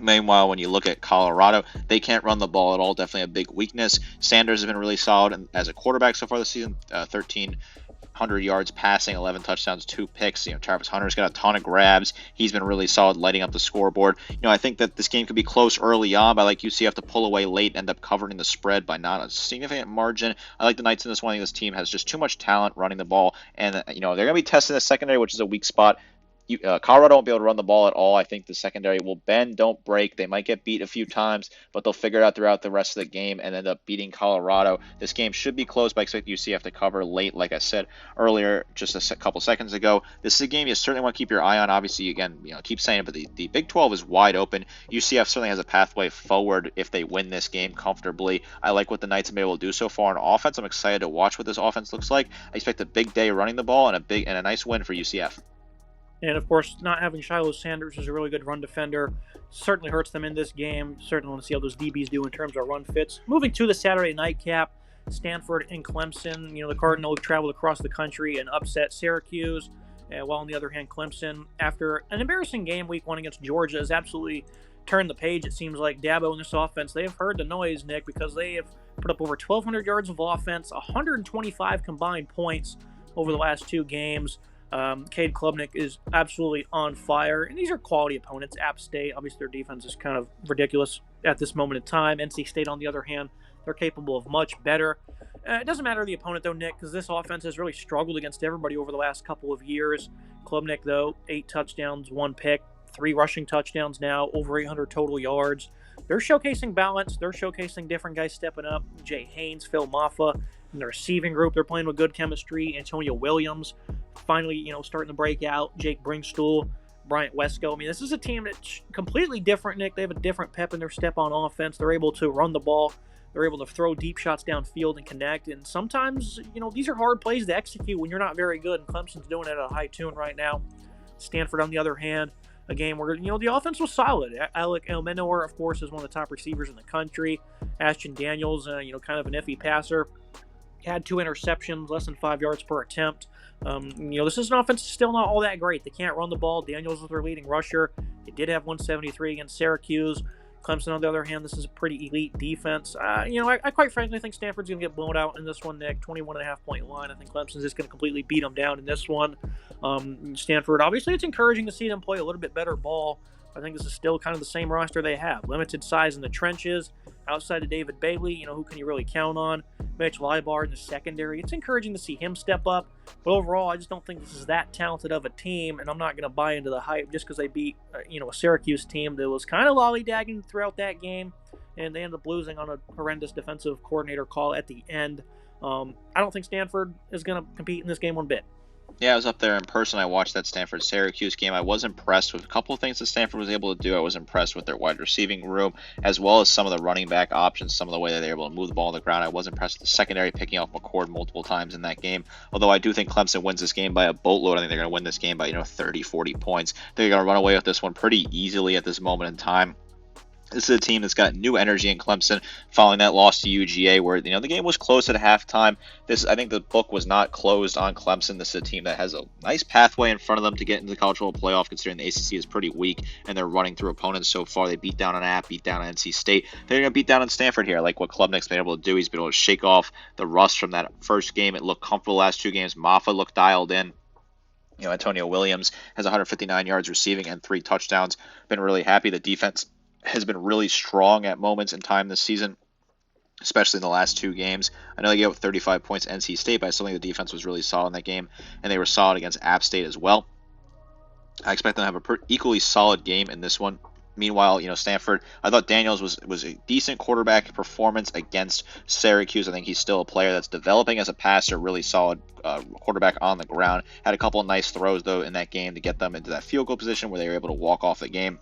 Meanwhile, when you look at Colorado, they can't run the ball at all. Definitely a big weakness. Sanders has been really solid as a quarterback so far this season. 1,300 yards passing, 11 touchdowns, 2 picks. Travis Hunter's got a ton of grabs. He's been really solid, lighting up the scoreboard. I think that this game could be close early on, but I like UCF to pull away late, end up covering the spread by not a significant margin. I like the Knights in this one. I think this team has just too much talent running the ball, and they're going to be testing the secondary, which is a weak spot. Colorado won't be able to run the ball at all. I think the secondary will bend, don't break. They might get beat a few times, but they'll figure it out throughout the rest of the game and end up beating Colorado. This game should be close, but I expect UCF to cover late, like I said earlier, just a couple seconds ago. This is a game you certainly want to keep your eye on. Obviously, again, keep saying it, but the Big 12 is wide open. UCF certainly has a pathway forward if they win this game comfortably. I like what the Knights have been able to do so far on offense. I'm excited to watch what this offense looks like. I expect a big day running the ball and a nice win for UCF.
And, of course, not having Shiloh Sanders is a really good run defender. Certainly hurts them in this game. Certainly want to see how those DBs do in terms of run fits. Moving to the Saturday nightcap, Stanford and Clemson. The Cardinals traveled across the country and upset Syracuse. While on the other hand, Clemson, after an embarrassing game week 1 against Georgia, has absolutely turned the page. It seems like Dabo and this offense, they have heard the noise, Nick, because they have put up over 1,200 yards of offense, 125 combined points over the last 2 games. Cade Klubnik is absolutely on fire, and these are quality opponents. App State, obviously their defense is kind of ridiculous at this moment in time. NC State, on the other hand, they're capable of much better. It doesn't matter the opponent, though, Nick, because this offense has really struggled against everybody over the last couple of years. Klubnik, though, 8 touchdowns, 1 pick, 3 rushing touchdowns now, over 800 total yards. They're showcasing balance. They're showcasing different guys stepping up. Jay Haynes, Phil Maffa. In the receiving group, they're playing with good chemistry. Antonio Williams, finally, starting to break out. Jake Bringstool, Bryant Wesco. This is a team that's completely different, Nick. They have a different pep in their step on offense. They're able to run the ball. They're able to throw deep shots downfield and connect. And sometimes, these are hard plays to execute when you're not very good. And Clemson's doing it at a high tune right now. Stanford, on the other hand, a game where, the offense was solid. Alec Elmenor, of course, is one of the top receivers in the country. Ashton Daniels, kind of an iffy passer. Had 2 interceptions, less than 5 yards per attempt. This is an offense still not all that great. They can't run the ball. Daniels was their leading rusher. They did have 173 against Syracuse. Clemson, on the other hand, this is a pretty elite defense. I quite frankly think Stanford's going to get blown out in this one, Nick. 21.5-point line. I think Clemson's just going to completely beat them down in this one. Stanford, obviously, it's encouraging to see them play a little bit better ball. I think this is still kind of the same roster they have. Limited size in the trenches. Outside of David Bailey, who can you really count on? Mitch Libar in the secondary. It's encouraging to see him step up. But overall, I just don't think this is that talented of a team, and I'm not going to buy into the hype just because they beat, a Syracuse team that was kind of lollygagging throughout that game, and they ended up losing on a horrendous defensive coordinator call at the end. I don't think Stanford is going to compete in this game one bit.
Yeah, I was up there in person. I watched that Stanford-Syracuse game. I was impressed with a couple of things that Stanford was able to do. I was impressed with their wide receiving room, as well as some of the running back options, some of the way that they were able to move the ball on the ground. I was impressed with the secondary picking off McCord multiple times in that game. Although I do think Clemson wins this game by a boatload. I think they're going to win this game by 30, 40 points. They're going to run away with this one pretty easily at this moment in time. This is a team that's got new energy in Clemson following that loss to UGA, where the game was close at halftime. I think the book was not closed on Clemson. This is a team that has a nice pathway in front of them to get into the college football playoff, considering the ACC is pretty weak and they're running through opponents so far. They beat down on App, beat down on NC State. They're going to beat down on Stanford here. I like what Klubnik's been able to do. He's been able to shake off the rust from that first game. It looked comfortable the last 2 games. Maffa looked dialed in. Antonio Williams has 159 yards receiving and 3 touchdowns. Been really happy. The defense has been really strong at moments in time this season, especially in the last 2 games. I know they gave up 35 points to NC State, but I still think the defense was really solid in that game, and they were solid against App State as well. I expect them to have an equally solid game in this one. Meanwhile, Stanford, I thought Daniels was a decent quarterback performance against Syracuse. I think he's still a player that's developing as a passer, really solid quarterback on the ground. Had a couple of nice throws, though, in that game to get them into that field goal position where they were able to walk off the game.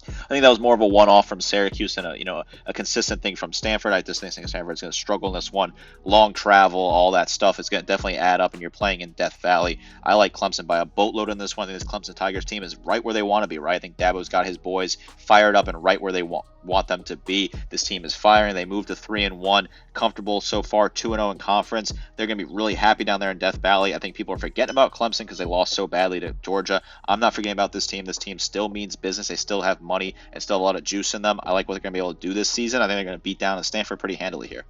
I think that was more of a one-off from Syracuse than a consistent thing from Stanford. I just think Stanford's going to struggle in this one. Long travel, all that stuff is going to definitely add up, and you're playing in Death Valley. I like Clemson by a boatload in this one. I think this Clemson Tigers team is right where they want to be, right? I think Dabo's got his boys fired up and right where they want them to be. This team is firing. They moved to 3-1, comfortable so far, 2-0 in conference. They're going to be really happy down there in Death Valley. I think people are forgetting about Clemson because they lost so badly to Georgia. I'm not forgetting about this team. This team still means business. They still have money and still have a lot of juice in them. I like what they're going to be able to do this season. I think they're going to beat down Stanford pretty handily here.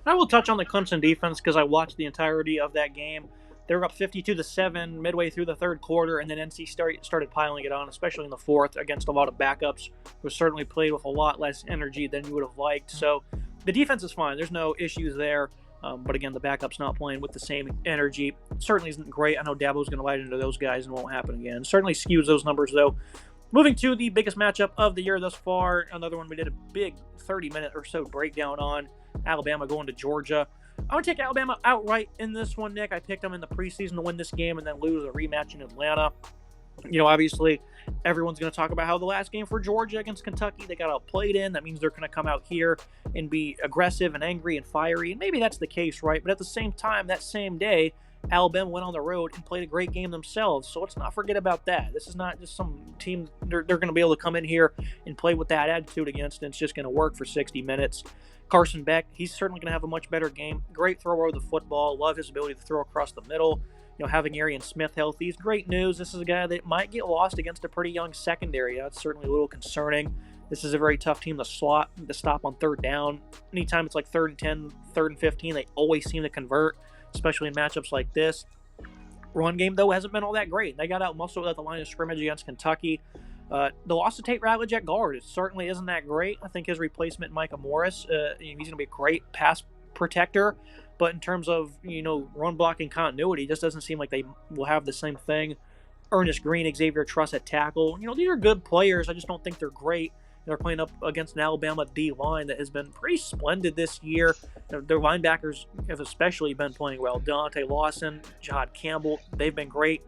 I will touch on the Clemson defense because I watched the entirety of that game. They were up 52-7 midway through the third quarter, and then NC started piling it on, especially in the fourth against a lot of backups who certainly played with a lot less energy than you would have liked. So the defense is fine. There's no issues there. But again, the backup's not playing with the same energy. Certainly isn't great. I know Dabo's going to light into those guys and it won't happen again. Certainly skews those numbers, though. Moving to the biggest matchup of the year thus far, another one we did a big 30-minute or so breakdown on, Alabama going to Georgia. I'm going to take Alabama outright in this one, Nick. I picked them in the preseason to win this game and then lose a rematch in Atlanta. Obviously, everyone's going to talk about how the last game for Georgia against Kentucky, they got outplayed in. That means they're going to come out here and be aggressive and angry and fiery. And maybe that's the case, right? But at the same time, that same day, Alabama went on the road and played a great game themselves. So let's not forget about that. This is not just some team they're going to be able to come in here and play with that attitude against, and it's just going to work for 60 minutes. Carson Beck, he's certainly going to have a much better game. Great thrower of the football. Love his ability to throw across the middle. Having Arian Smith healthy is great news. This is a guy that might get lost against a pretty young secondary. That's certainly a little concerning. This is a very tough team to stop on third down. Anytime it's like 3rd and 10, 3rd and 15, they always seem to convert, especially in matchups like this. Run game, though, hasn't been all that great. They got out muscled at the line of scrimmage against Kentucky. The loss to Tate Ratledge at guard, it certainly isn't that great. I think his replacement, Micah Morris, he's going to be a great pass protector. But in terms of, run blocking continuity, it just doesn't seem like they will have the same thing. Ernest Green, Xavier Truss at tackle. These are good players. I just don't think they're great. They're playing up against an Alabama D-line that has been pretty splendid this year. Their linebackers have especially been playing well. Deontay Lawson, Jahad Campbell, they've been great.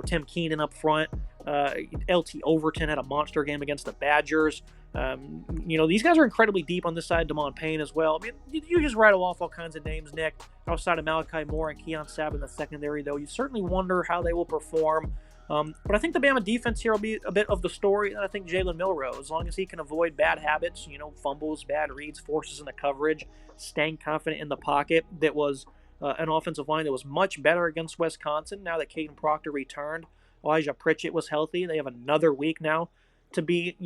Tim Keenan up front. LT Overton had a monster game against the Badgers. These guys are incredibly deep on this side. Damon Payne as well. I mean, you just rattle off all kinds of names, Nick. Outside of Malachi Moore and Keon Sabb in the secondary, though, you certainly wonder how they will perform. But I think the Bama defense here will be a bit of the story. And I think Jalen Milroe, as long as he can avoid bad habits, fumbles, bad reads, forces in the coverage, staying confident in the pocket, that was an offensive line that was much better against Wisconsin now that Caden Proctor returned. Elijah Pritchett was healthy. They have another week now to be,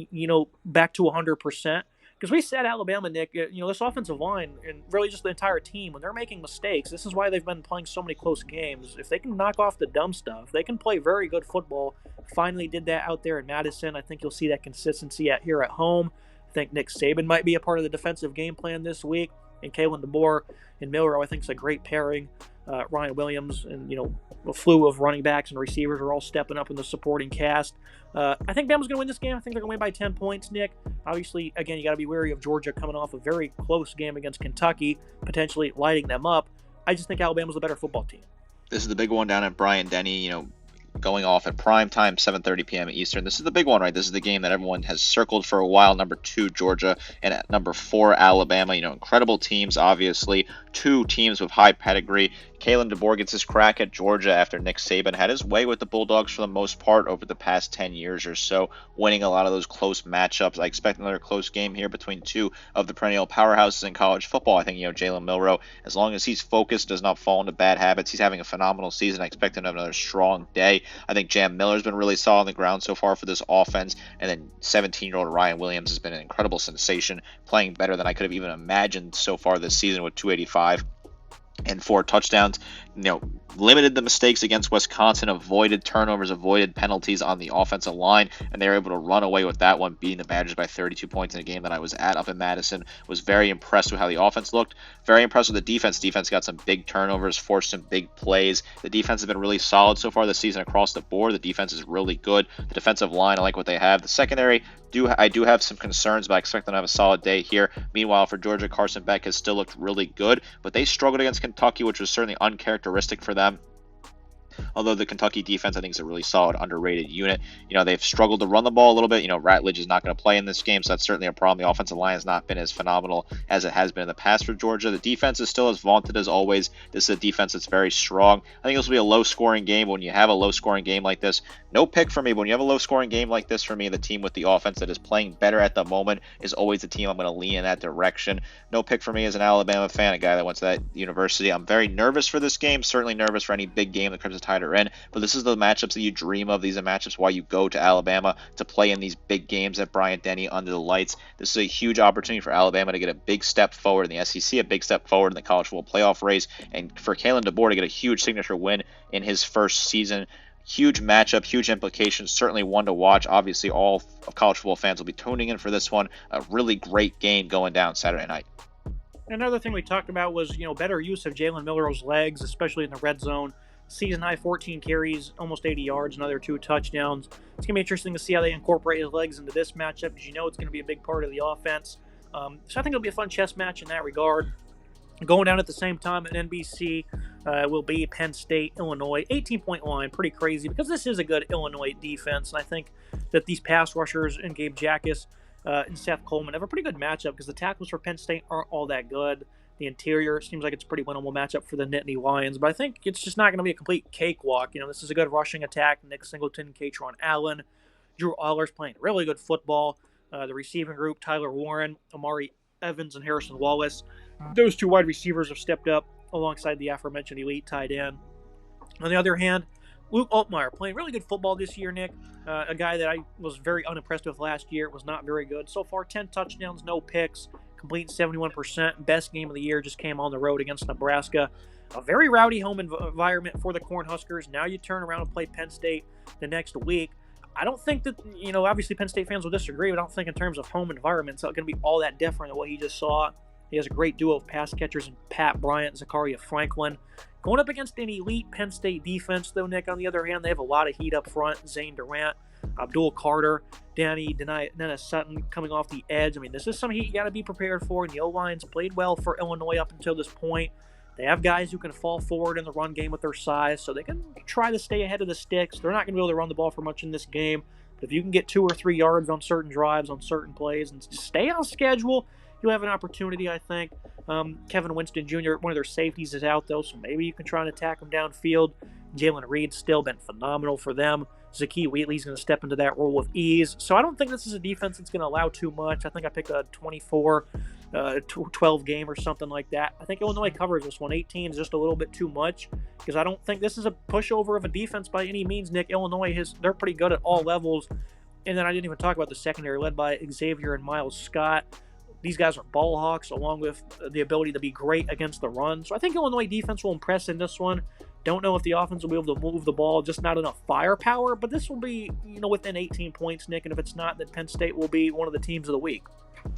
back to 100%. Because we said Alabama, Nick, this offensive line and really just the entire team, when they're making mistakes, this is why they've been playing so many close games. If they can knock off the dumb stuff, they can play very good football. Finally did that out there in Madison. I think you'll see that consistency here at home. I think Nick Saban might be a part of the defensive game plan this week. And Kalen DeBoer and Milroe, I think, is a great pairing. Ryan Williams and, a slew of running backs and receivers are all stepping up in the supporting cast. I think Bama's going to win this game. I think they're going to win by 10 points, Nick. Obviously, again, you got to be wary of Georgia coming off a very close game against Kentucky, potentially lighting them up. I just think Alabama's a better football team.
This is the big one down at Bryant-Denny, going off at prime time, 7:30 p.m. Eastern. This is the big one, right? This is the game that everyone has circled for a while. Number 2, Georgia, and at number 4, Alabama. Incredible teams, obviously. 2 teams with high pedigree. Kalen DeBoer gets his crack at Georgia after Nick Saban had his way with the Bulldogs for the most part over the past 10 years or so, winning a lot of those close matchups. I expect another close game here between 2 of the perennial powerhouses in college football. I think, Jalen Milroe, as long as he's focused, does not fall into bad habits, he's having a phenomenal season. I expect him to have another strong day. I think Jam Miller's been really solid on the ground so far for this offense. And then 17-year-old Ryan Williams has been an incredible sensation, playing better than I could have even imagined so far this season with 285 and 4 touchdowns. Limited the mistakes against Wisconsin, avoided turnovers, avoided penalties on the offensive line, and they were able to run away with that one, beating the Badgers by 32 points in a game that I was at up in Madison. Was very impressed with how the offense looked. Very impressed with the defense. Defense got some big turnovers, forced some big plays. The defense has been really solid so far this season across the board. The defense is really good. The defensive line, I like what they have. The secondary, I do have some concerns, but I expect them to have a solid day here. Meanwhile, for Georgia, Carson Beck has still looked really good, but they struggled against Kentucky, which was certainly uncharacteristic for them. Although the Kentucky defense, I think, is a really solid, underrated unit. They've struggled to run the ball a little bit. Ratledge is not going to play in this game, so that's certainly a problem. The offensive line has not been as phenomenal as it has been in the past for Georgia. The defense is still as vaunted as always. This is a defense that's very strong. I think this will be a low-scoring game. When you have a low-scoring game like this, no pick for me. But when you have a low-scoring game like this, for me, the team with the offense that is playing better at the moment is always the team I'm going to lean in that direction. No pick for me as an Alabama fan, a guy that went to that university. I'm very nervous for this game, certainly nervous for any big game the Crimson Tide are in, but this is the matchups that you dream of. These are matchups why you go to Alabama to play in these big games at Bryant-Denny under the lights. This is a huge opportunity for Alabama to get a big step forward in the SEC, a big step forward in the college football playoff race, and for Kalen DeBoer to get a huge signature win in his first season. Huge matchup, huge implications, certainly one to watch. Obviously, all of college football fans will be tuning in for this one. A really great game going down Saturday night.
Another thing we talked about was, better use of Jalen Milroe's legs, especially in the red zone. Season high 14 carries, almost 80 yards, another 2 touchdowns. It's going to be interesting to see how they incorporate his legs into this matchup because it's going to be a big part of the offense. So I think it'll be a fun chess match in that regard. Going down at the same time at NBC will be Penn State, Illinois. 18-point line, pretty crazy because this is a good Illinois defense. And I think that these pass rushers and Gabe Jackas and Seth Coleman have a pretty good matchup because the tackles for Penn State aren't all that good. The interior seems like it's a pretty winnable matchup for the Nittany Lions, but I think it's just not going to be a complete cakewalk. This is a good rushing attack. Nick Singleton, Katron Allen, Drew Allers playing really good football. The receiving group, Tyler Warren, Amari Evans, and Harrison Wallace. Those 2 wide receivers have stepped up alongside the aforementioned elite tight end. On the other hand, Luke Altmaier playing really good football this year, Nick. A guy that I was very unimpressed with last year. Was not very good. So far, 10 touchdowns, no picks, completing 71%. Best game of the year just came on the road against Nebraska. A very rowdy home environment for the Cornhuskers. Now you turn around and play Penn State the next week. I don't think that, obviously Penn State fans will disagree, but I don't think in terms of home environment it's not going to be all that different than what he just saw. He has a great duo of pass catchers in Pat Bryant, Zakaria Franklin. Going up against an elite Penn State defense, though, Nick, on the other hand, they have a lot of heat up front. Zane Durant, Abdul Carter, Danny Dennis Sutton coming off the edge. I mean, this is some heat you got to be prepared for, and the O-line's played well for Illinois up until this point. They have guys who can fall forward in the run game with their size, so they can try to stay ahead of the sticks. They're not going to be able to run the ball for much in this game, but if you can get 2 or 3 yards on certain drives, on certain plays, and stay on schedule, you'll have an opportunity, I think. Kevin Winston Jr., one of their safeties, is out, though, so maybe you can try and attack him downfield. Jalen Reed's still been phenomenal for them. Zakee Wheatley's going to step into that role with ease. So I don't think this is a defense that's going to allow too much. I think I picked a 24-12 game or something like that. I think Illinois covers this one. 18 is just a little bit too much because I don't think this is a pushover of a defense by any means, Nick. Illinois, they're pretty good at all levels. And then I didn't even talk about the secondary led by Xavier and Miles Scott. These guys are ball hawks along with the ability to be great against the run. So I think Illinois defense will impress in this one. Don't know if the offense will be able to move the ball, just not enough firepower, but this will be, within 18 points, Nick, and if it's not, then Penn State will be one of the teams of the week.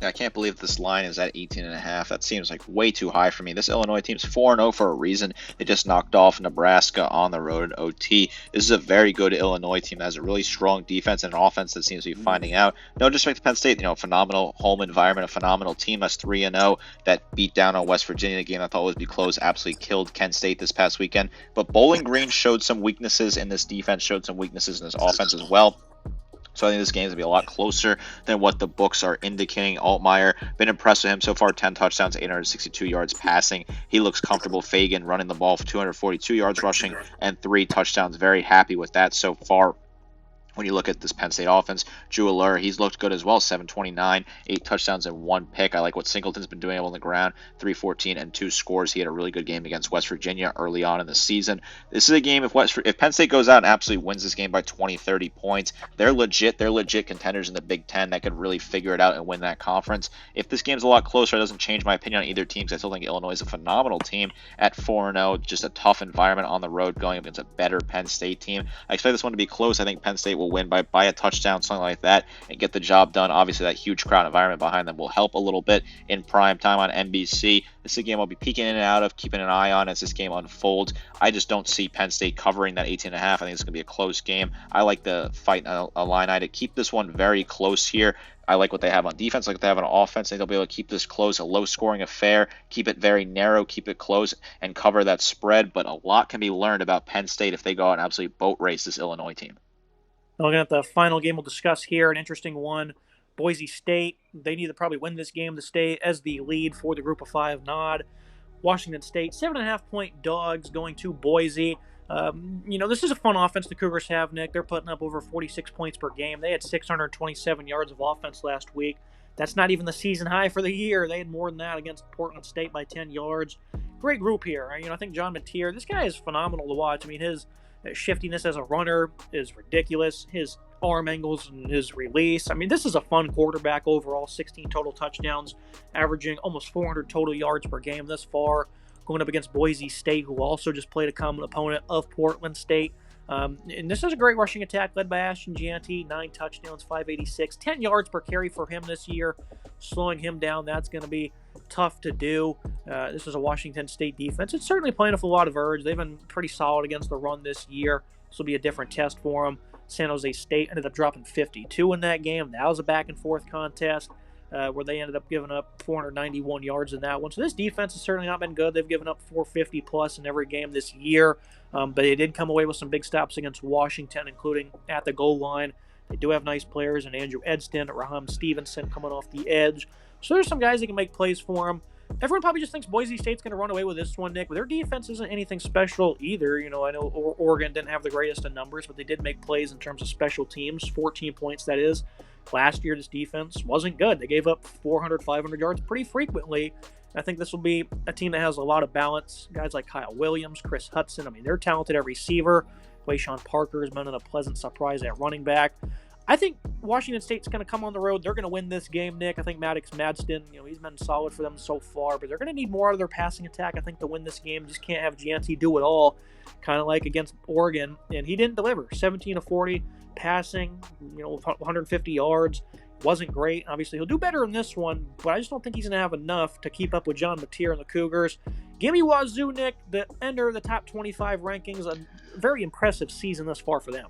I can't believe this line is at 18.5. That seems like way too high for me. This Illinois team's 4-0 for a reason. They just knocked off Nebraska on the road in OT. This is a very good Illinois team that has a really strong defense and an offense that seems to be finding out. No disrespect to Penn State, phenomenal home environment, a phenomenal team. That's 3-0 that beat down on West Virginia, the game I thought would be close, absolutely killed Kent State this past weekend. But Bowling Green showed some weaknesses in this defense, showed some weaknesses in this offense as well. So I think this game is going to be a lot closer than what the books are indicating. Altmaier, been impressed with him so far. 10 touchdowns, 862 yards passing. He looks comfortable. Fagan running the ball for 242 yards rushing and 3 touchdowns. Very happy with that so far. When you look at this Penn State offense, Drew Allure, he's looked good as well. 729, 8 touchdowns and 1 pick. I like what Singleton's been doing on the ground. 314 and 2 scores. He had a really good game against West Virginia early on in the season. This is a game if Penn State goes out and absolutely wins this game by 20, 30 points, they're legit contenders in the Big Ten that could really figure it out and win that conference. If this game's a lot closer, it doesn't change my opinion on either team. I still think Illinois is a phenomenal team at 4-0. Just a tough environment on the road going up against a better Penn State team. I expect this one to be close. I think Penn State will win by a touchdown, something like that, and get the job done. Obviously, that huge crowd environment behind them will help a little bit in prime time on NBC. This is a game I'll be peeking in and out of, keeping an eye on as this game unfolds. I just don't see Penn State covering that 18.5. I think it's going to be a close game. I like the fight Illini to keep this one very close here. I like what they have on defense, like what they have on offense. I think they'll be able to keep this close, a low-scoring affair, keep it very narrow, keep it close, and cover that spread. But a lot can be learned about Penn State if they go out and absolutely boat race this Illinois team.
Looking at the final game we'll discuss here, an interesting one. Boise State, they need to probably win this game to stay as the lead for the Group of 5 nod. Washington State, 7.5-point dogs going to Boise. This is a fun offense the Cougars have, Nick. They're putting up over 46 points per game. They had 627 yards of offense last week. That's not even the season high for the year. They had more than that against Portland State by 10 yards. Great group here. I think John Mateer, this guy is phenomenal to watch. I mean, his shiftiness as a runner is ridiculous. His arm angles and his release. I mean, this is a fun quarterback overall. 16 total touchdowns, averaging almost 400 total yards per game thus far. Going up against Boise State, who also just played a common opponent of Portland State. And this is a great rushing attack led by Ashton Gianti. 9 touchdowns, 586, 10 yards per carry for him this year. slowing him down, that's going to be tough to do. This is a Washington State defense. It's certainly playing with a lot of urge. They've been pretty solid against the run this year. This will be a different test for them. San Jose State ended up dropping 52 in that game. That was a back-and-forth contest where they ended up giving up 491 yards in that one. So this defense has certainly not been good. They've given up 450-plus in every game this year, but they did come away with some big stops against Washington, including at the goal line. They do have nice players in Andrew Edston, Raham Stevenson coming off the edge. So there's some guys that can make plays for them. Everyone probably just thinks Boise State's going to run away with this one, Nick, but their defense isn't anything special either. I know Oregon didn't have the greatest of numbers, but they did make plays in terms of special teams, 14 points that is. Last year, this defense wasn't good. They gave up 400, 500 yards pretty frequently. I think this will be a team that has a lot of balance. Guys like Kyle Williams, Chris Hudson, they're talented at receiver. Wayshawn Parker has been a pleasant surprise at running back. I think Washington State's going to come on the road. They're going to win this game, Nick. I think Maddox Madston, he's been solid for them so far, but they're going to need more out of their passing attack, I think, to win this game. Just can't have Gianti do it all, kind of like against Oregon, and he didn't deliver. 17 of 40 passing, 150 yards. Wasn't great. Obviously, he'll do better in this one, but I just don't think he's going to have enough to keep up with John Mateer and the Cougars. Give me Wazoo, Nick, the enter the top 25 rankings. A very impressive season thus far for them.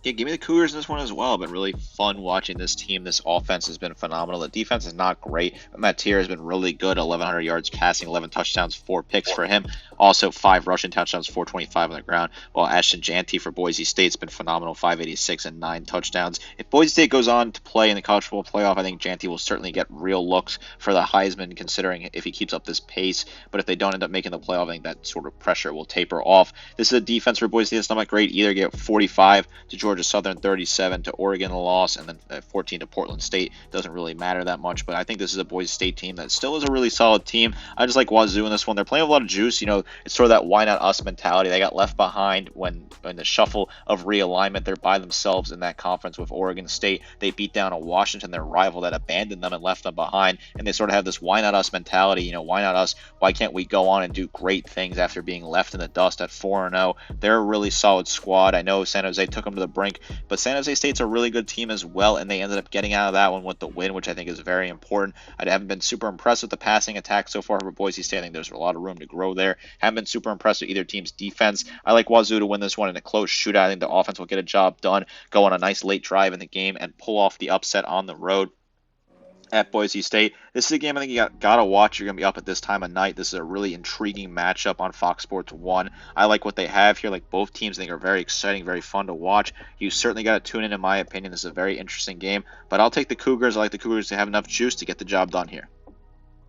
Yeah, give me the Cougars in this one as well. Been really fun watching this team. This offense has been phenomenal. The defense is not great, but Mateer has been really good. 1,100 yards passing, 11 touchdowns, 4 picks for him. Also, 5 rushing touchdowns, 425 on the ground. While Ashton Gianti for Boise State's been phenomenal, 586 and 9 touchdowns. If Boise State goes on to play in the college football playoff, I think Gianti will certainly get real looks for the Heisman, considering if he keeps up this pace. But if they don't end up making the playoff, I think that sort of pressure will taper off. This is a defense for Boise State that's not great either. Get 45 to Georgia Southern, 37 to Oregon, a loss, and then 14 to Portland State. Doesn't really matter that much, but I think this is a Boise State team that still is a really solid team. I just like Wazoo in this one. They're playing with a lot of juice. It's sort of that why not us mentality. They got left behind when in the shuffle of realignment. They're by themselves in that conference with Oregon State. They beat down a Washington, their rival, that abandoned them and left them behind, and they sort of have this why not us mentality. Why not us? Why can't we go on and do great things after being left in the dust at 4-0? They're a really solid squad. I know San Jose took them to the brink, but San Jose State's a really good team as well, and they ended up getting out of that one with the win, which I think is very important. I haven't been super impressed with the passing attack so far for Boise State. I think there's a lot of room to grow there. Haven't been super impressed with either team's defense. I like Wazoo to win this one in a close shootout. I think the offense will get a job done, go on a nice late drive in the game, and pull off the upset on the road at Boise State. This is a game I think you got to watch. You're going to be up at this time of night. This is a really intriguing matchup on Fox Sports 1. I like what they have here. Like both teams, I think are very exciting, very fun to watch. You certainly got to tune in my opinion. This is a very interesting game, but I'll take the Cougars. I like the Cougars to have enough juice to get the job done here.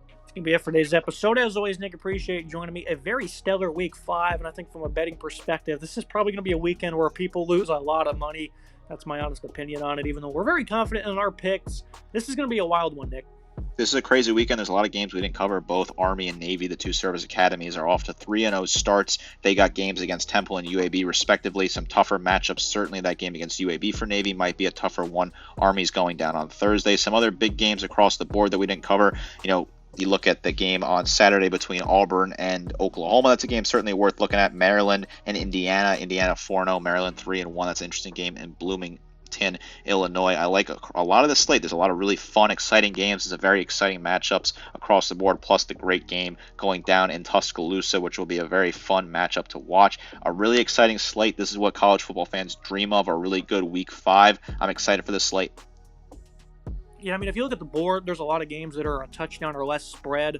That's going to be it for today's episode. As always, Nick, appreciate you joining me. A very stellar week 5, and I think from a betting perspective, this is probably going to be a weekend where people lose a lot of money. That's my honest opinion on it, even though we're very confident in our picks. This is going to be a wild one, Nick.
This is a crazy weekend. There's a lot of games we didn't cover. Both Army and Navy, the two service academies, are off to 3-0 starts. They got games against Temple and UAB, respectively. Some tougher matchups. Certainly that game against UAB for Navy might be a tougher one. Army's going down on Thursday. Some other big games across the board that we didn't cover. You look at the game on Saturday between Auburn and Oklahoma. That's a game certainly worth looking at. Maryland and Indiana. Indiana 4-0, Maryland 3-1. That's an interesting game in Bloomington, Illinois. I like a lot of the slate. There's a lot of really fun, exciting games. There's a very exciting matchups across the board, plus the great game going down in Tuscaloosa, which will be a very fun matchup to watch. A really exciting slate. This is what college football fans dream of, a really good Week 5. I'm excited for this slate.
Yeah, if you look at the board, there's a lot of games that are a touchdown or less spread,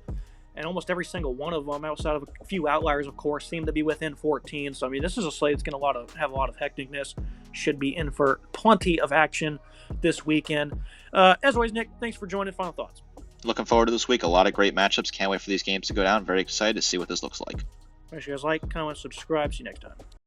and almost every single one of them, outside of a few outliers, of course, seem to be within 14. So, this is a slate that's going to have a lot of hecticness. Should be in for plenty of action this weekend. As always, Nick, thanks for joining. Final thoughts?
Looking forward to this week. A lot of great matchups. Can't wait for these games to go down. Very excited to see what this looks like.
Make sure you guys like, comment, subscribe. See you next time.